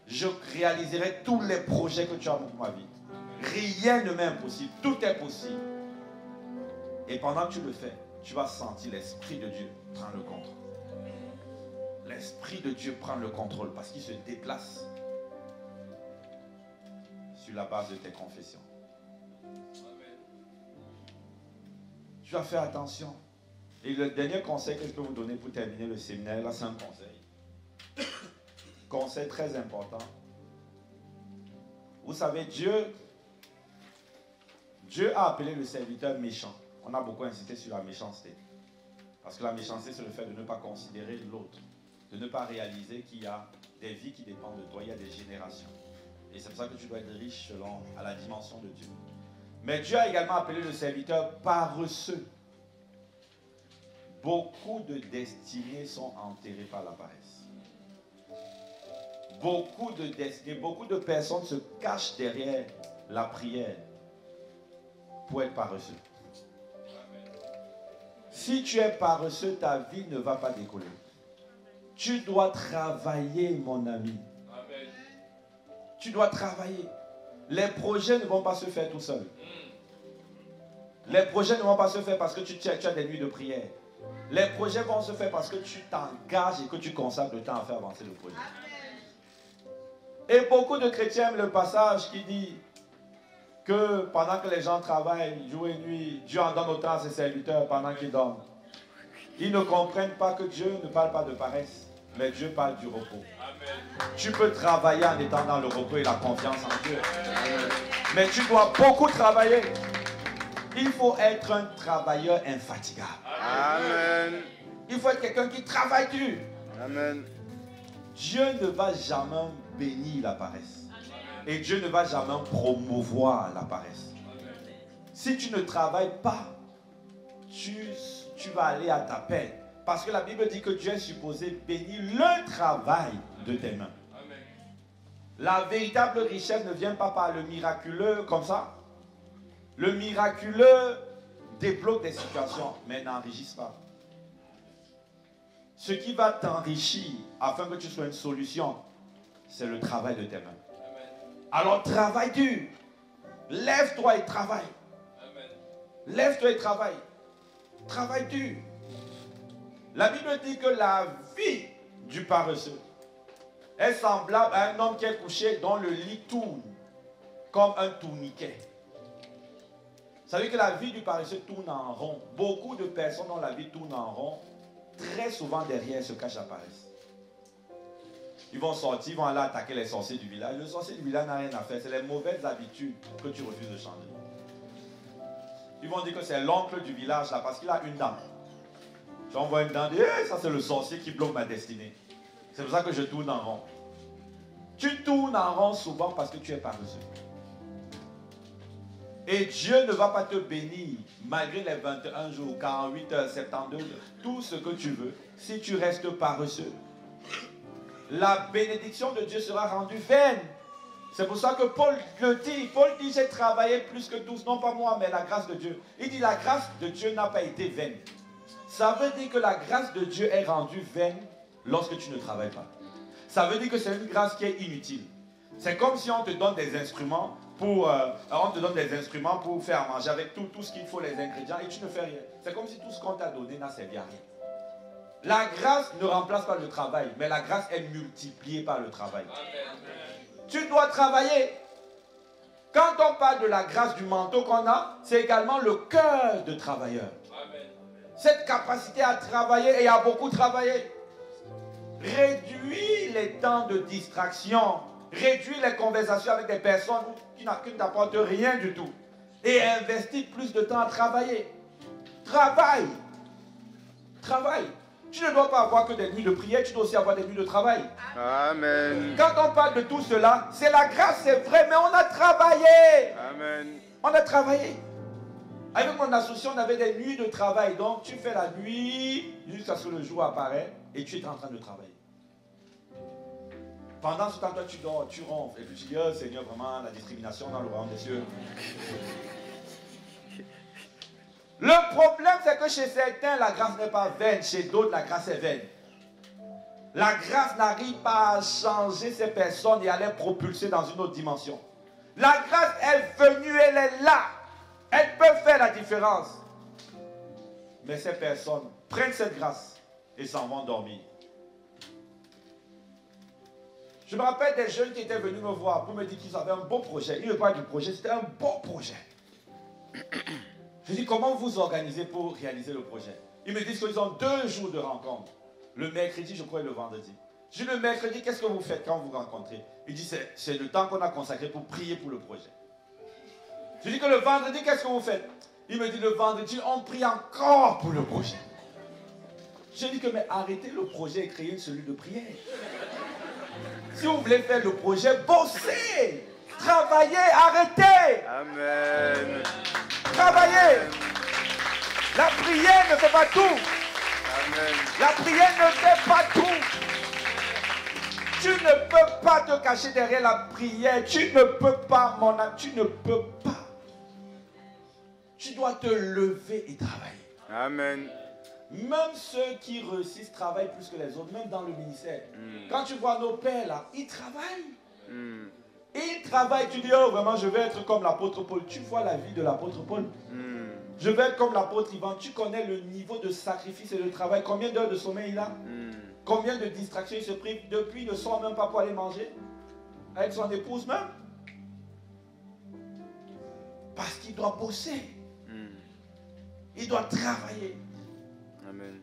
Je réaliserai tous les projets que tu as pour ma vie. Rien ne m'est impossible. Tout est possible. Et pendant que tu le fais, tu vas sentir l'Esprit de Dieu prendre le contrôle. L'Esprit de Dieu prend le contrôle parce qu'il se déplace sur la base de tes confessions. Amen. Tu vas faire attention. Et le dernier conseil que je peux vous donner pour terminer le séminaire, là c'est un conseil. Conseil très important. Vous savez, Dieu a appelé le serviteur méchant. On a beaucoup insisté sur la méchanceté. Parce que la méchanceté, c'est le fait de ne pas considérer l'autre. De ne pas réaliser qu'il y a des vies qui dépendent de toi, il y a des générations. Et c'est pour ça que tu dois être riche selon à la dimension de Dieu. Mais Dieu a également appelé le serviteur paresseux. Beaucoup de destinées sont enterrées par la paresse. Beaucoup de destinées, beaucoup de personnes se cachent derrière la prière pour être paresseux. Si tu es paresseux, ta vie ne va pas décoller. Tu dois travailler, mon ami. Amen. Tu dois travailler. Les projets ne vont pas se faire tout seuls. Les projets ne vont pas se faire parce que tu as des nuits de prière. Les projets vont se faire parce que tu t'engages et que tu consacres le temps à faire avancer le projet. Et beaucoup de chrétiens aiment le passage qui dit que pendant que les gens travaillent jour et nuit, Dieu en donne autant à ses serviteurs pendant qu'ils dorment. Ils ne comprennent pas que Dieu ne parle pas de paresse, mais Dieu parle du repos. Amen. Tu peux travailler en étant dans le repos et la confiance en Dieu. Amen. Mais tu dois beaucoup travailler. Il faut être un travailleur infatigable. Amen. Il faut être quelqu'un qui travaille dur. Amen. Dieu ne va jamais bénir la paresse. Et Dieu ne va jamais promouvoir la paresse. Si tu ne travailles pas, tu vas aller à ta peine. Parce que la Bible dit que Dieu est supposé bénir le travail de tes mains. Amen. La véritable richesse ne vient pas par le miraculeux comme ça. Le miraculeux débloque des situations, mais n'enrichisse pas. Ce qui va t'enrichir afin que tu sois une solution, c'est le travail de tes mains. Amen. Alors travaille dur. Lève-toi et travaille. Amen. Lève-toi et travaille. Travaille dur. La Bible dit que la vie du paresseux est semblable à un homme qui est couché dont le lit tourne comme un tourniquet. Vous savez que la vie du paresseux tourne en rond. Beaucoup de personnes dont la vie tourne en rond, très souvent derrière se cachent la paresse. Ils vont sortir, ils vont aller attaquer les sorciers du village. Le sorcier du village n'a rien à faire. C'est les mauvaises habitudes que tu refuses de changer. Ils vont dire que c'est l'oncle du village là parce qu'il a une dame. J'envoie une dame, hey, ça c'est le sorcier qui bloque ma destinée. C'est pour ça que je tourne en rond. Tu tournes en rond souvent parce que tu es paresseux. Et Dieu ne va pas te bénir malgré les 21 jours, 48 heures, 72 heures, tout ce que tu veux, si tu restes paresseux. La bénédiction de Dieu sera rendue vaine. C'est pour ça que Paul le dit. Paul dit, j'ai travaillé plus que tous, non pas moi, mais la grâce de Dieu. Il dit, la grâce de Dieu n'a pas été vaine. Ça veut dire que la grâce de Dieu est rendue vaine lorsque tu ne travailles pas. Ça veut dire que c'est une grâce qui est inutile. C'est comme si on te donne des instruments pour, faire manger avec tout ce qu'il faut, les ingrédients, et tu ne fais rien. C'est comme si tout ce qu'on t'a donné n'a servi à rien. La grâce ne remplace pas le travail, mais la grâce est multipliée par le travail. Amen. Tu dois travailler. Quand on parle de la grâce du manteau qu'on a, c'est également le cœur de travailleur. Amen. Cette capacité à travailler et à beaucoup travailler. Réduis les temps de distraction. Réduis les conversations avec des personnes qui ne t'apportent rien du tout. Et investis plus de temps à travailler. Travaille. Travaille. Tu ne dois pas avoir que des nuits de prière, tu dois aussi avoir des nuits de travail. Amen. Quand on parle de tout cela, c'est la grâce, c'est vrai, mais on a travaillé. Amen. On a travaillé. Avec mon association, on avait des nuits de travail. Donc, tu fais la nuit jusqu'à ce que le jour apparaît et tu es en train de travailler. Pendant ce temps, toi, tu dors, tu ronfles. Et puis tu dis, oh Seigneur, vraiment, la discrimination dans le royaume des cieux. Le problème, c'est que chez certains, la grâce n'est pas vaine. Chez d'autres, la grâce est vaine. La grâce n'arrive pas à changer ces personnes et à les propulser dans une autre dimension. La grâce est venue, elle est là. Elle peut faire la différence. Mais ces personnes prennent cette grâce et s'en vont dormir. Je me rappelle des jeunes qui étaient venus me voir pour me dire qu'ils avaient un beau projet. Ils ne parlent pas du projet, c'était un beau projet. Je dis, comment vous organisez pour réaliser le projet? Ils me disent qu'ils ont 2 jours de rencontre. Le mercredi, je crois, et le vendredi. Je dis, le mercredi, qu'est-ce que vous faites quand vous rencontrez? Il dit, c'est le temps qu'on a consacré pour prier pour le projet. Je dis que le vendredi, qu'est-ce que vous faites? Il me dit, le vendredi, on prie encore pour le projet. Je dis que, mais arrêtez le projet et créez une cellule de prière. Si vous voulez faire le projet, bossez, travaillez, arrêtez. Amen. Travaillez. La prière ne fait pas tout. Amen. La prière ne fait pas tout. Tu ne peux pas te cacher derrière la prière. Tu ne peux pas, mon ami, tu ne peux pas. Tu dois te lever et travailler. Amen. Même ceux qui réussissent travaillent plus que les autres, même dans le ministère. Quand tu vois nos pères là, ils travaillent. Ils travaillent, tu dis, oh vraiment, je vais être comme l'apôtre Paul. Tu vois la vie de l'apôtre Paul. Je vais être comme l'apôtre Ivan. Tu connais le niveau de sacrifice et de travail. Combien d'heures de sommeil il a? Combien de distractions il se prive? Depuis, il ne sort même pas pour aller manger. Avec son épouse même. Parce qu'il doit bosser. Il doit travailler. Amen.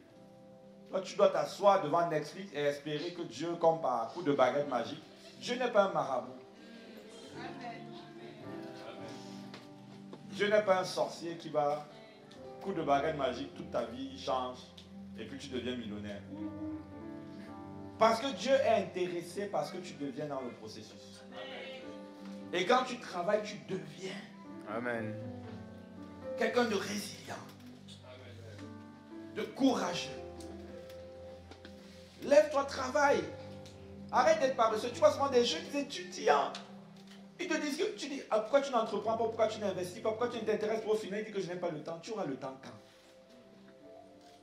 Toi, tu dois t'asseoir devant Netflix et espérer que Dieu, comme par coup de baguette magique, Dieu n'est pas un marabout. Dieu n'est pas un sorcier qui va, coup de baguette magique, toute ta vie change et puis tu deviens millionnaire. Parce que Dieu est intéressé parce que tu deviens dans le processus. Et quand tu travailles, tu deviens quelqu'un de résilient, de courageux. Lève-toi, travaille. Arrête d'être paresseux. Tu vois souvent des jeunes étudiants. Ils te disent que tu dis, ah, pourquoi tu n'entreprends pas, pourquoi tu n'investis pas, pourquoi tu ne t'intéresses pas au final, ils disent que je n'ai pas le temps. Tu auras le temps quand?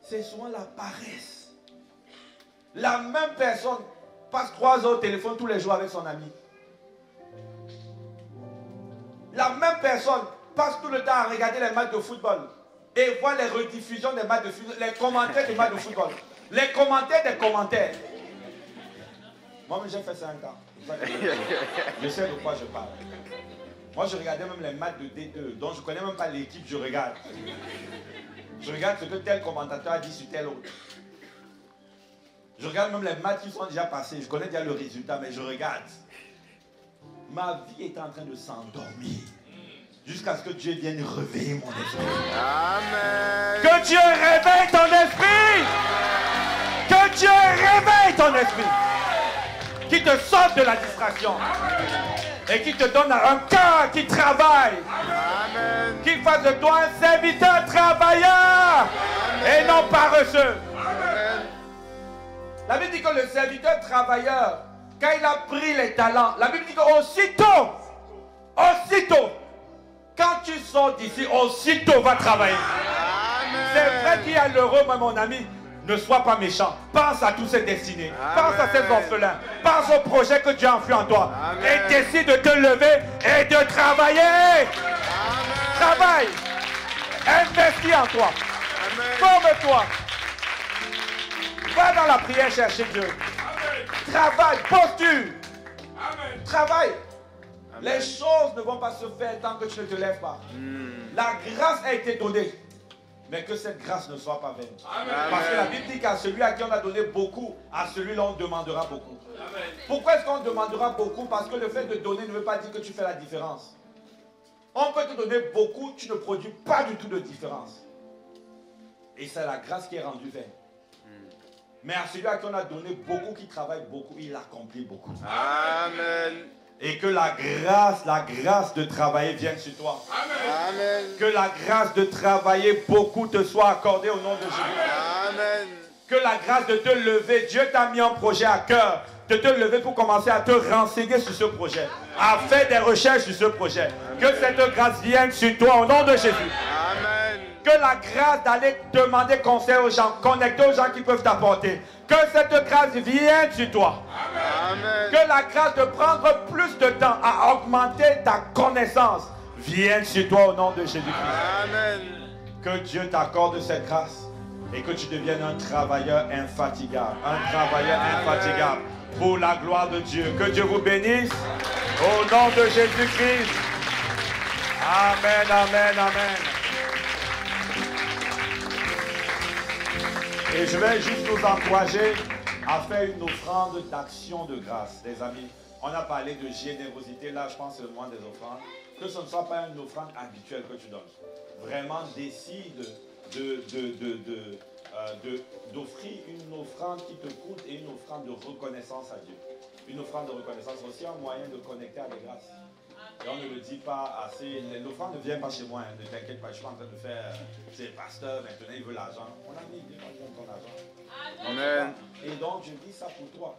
C'est souvent la paresse. La même personne passe 3 heures au téléphone tous les jours avec son ami. La même personne passe tout le temps à regarder les matchs de football et voit les rediffusions des matchs de football, les commentaires des matchs de football, les commentaires des commentaires. Moi, j'ai fait ça un temps. Je sais de quoi je parle. Moi, je regardais même les matchs de D2, dont je ne connais même pas l'équipe, je regarde. Je regarde ce que tel commentateur a dit sur tel autre. Je regarde même les matchs qui sont déjà passés. Je connais déjà le résultat, mais je regarde. Ma vie est en train de s'endormir. Jusqu'à ce que Dieu vienne réveiller mon esprit. Amen. Que Dieu réveille ton esprit. Que Dieu réveille ton esprit. Qui te sorte de la distraction. Et qui te donne un cœur qui travaille. Amen. Qui fasse de toi un serviteur travailleur. Et non paresseux. Amen. La Bible dit que le serviteur travailleur, quand il a pris les talents, la Bible dit qu'aussitôt, quand tu sors d'ici, aussitôt va travailler. C'est vrai qu'il y a l'heureux, moi mon ami. Ne sois pas méchant. Pense à tous ces destinés. Pense à ces orphelins. Pense au projet que Dieu a enfui en toi. Amen. Et décide de te lever et de travailler. Amen. Travaille. Investis en toi. Forme-toi. Va dans la prière chercher Dieu. Amen. Travaille, postule. Amen. Travaille. Amen. Les choses ne vont pas se faire tant que tu ne te lèves pas. La grâce a été donnée. Mais que cette grâce ne soit pas vaine. Amen. Parce que la Bible dit qu'à celui à qui on a donné beaucoup, à celui-là on demandera beaucoup. Amen. Pourquoi est-ce qu'on demandera beaucoup? Parce que le fait de donner ne veut pas dire que tu fais la différence. On peut te donner beaucoup, tu ne produis pas du tout de différence. Et c'est la grâce qui est rendue vaine. Mais à celui à qui on a donné beaucoup, qui travaille beaucoup, il accomplit beaucoup. Amen. Et que la grâce de travailler vienne sur toi. Amen. Que la grâce de travailler beaucoup te soit accordée au nom de Jésus. Amen. Que la grâce de te lever, Dieu t'a mis un projet à cœur, de te lever pour commencer à te renseigner sur ce projet, à faire des recherches sur ce projet. Amen. Que cette grâce vienne sur toi au nom de Jésus. Amen. Que la grâce d'aller demander conseil aux gens, connecter aux gens qui peuvent t'apporter. Que cette grâce vienne sur toi. Amen. Que la grâce de prendre plus de temps à augmenter ta connaissance vienne sur toi au nom de Jésus-Christ. Amen. Que Dieu t'accorde cette grâce et que tu deviennes un travailleur infatigable. Un travailleur infatigable pour la gloire de Dieu. Que Dieu vous bénisse au nom de Jésus-Christ. Amen, amen, amen. Et je vais juste nous encourager à faire une offrande d'action de grâce. Les amis, on a parlé de générosité. Là, je pense que c'est le moment des offrandes. Que ce ne soit pas une offrande habituelle que tu donnes. Vraiment, décide d'offrir une offrande qui te coûte et une offrande de reconnaissance à Dieu. Une offrande de reconnaissance aussi un moyen de connecter à la grâce. Et on ne le dit pas assez. L'offrande ne vient pas chez moi, hein, ne t'inquiète pas, je suis en train de faire. C'est pasteur, maintenant il veut l'argent. Mon ami, dis-moi ton argent. Amen. Et donc je dis ça pour toi.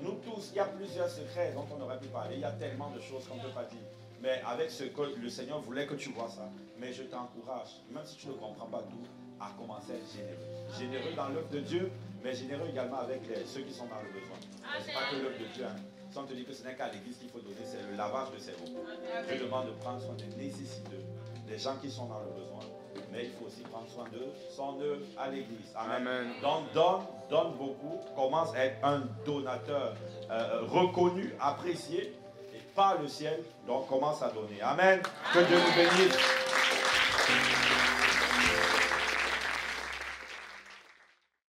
Nous tous, il y a plusieurs secrets dont on aurait pu parler. Il y a tellement de choses qu'on ne peut pas dire. Mais avec ce que le Seigneur voulait que tu vois ça. Mais je t'encourage, même si tu ne comprends pas tout, à commencer à être généreux. Généreux dans l'œuvre de Dieu, mais généreux également avec ceux qui sont dans le besoin. Ce n'est pas que l'œuvre de Dieu. Hein. Si on te dit que ce n'est qu'à l'église qu'il faut donner, c'est le lavage de cerveau. Je demande de prendre soin des nécessiteux, des gens qui sont dans le besoin. Mais il faut aussi prendre soin d'eux, sans eux, à l'église. Amen. Amen. Donc donne beaucoup, commence à être un donateur reconnu, apprécié, et par le ciel, donc commence à donner. Amen. Que Dieu nous bénisse.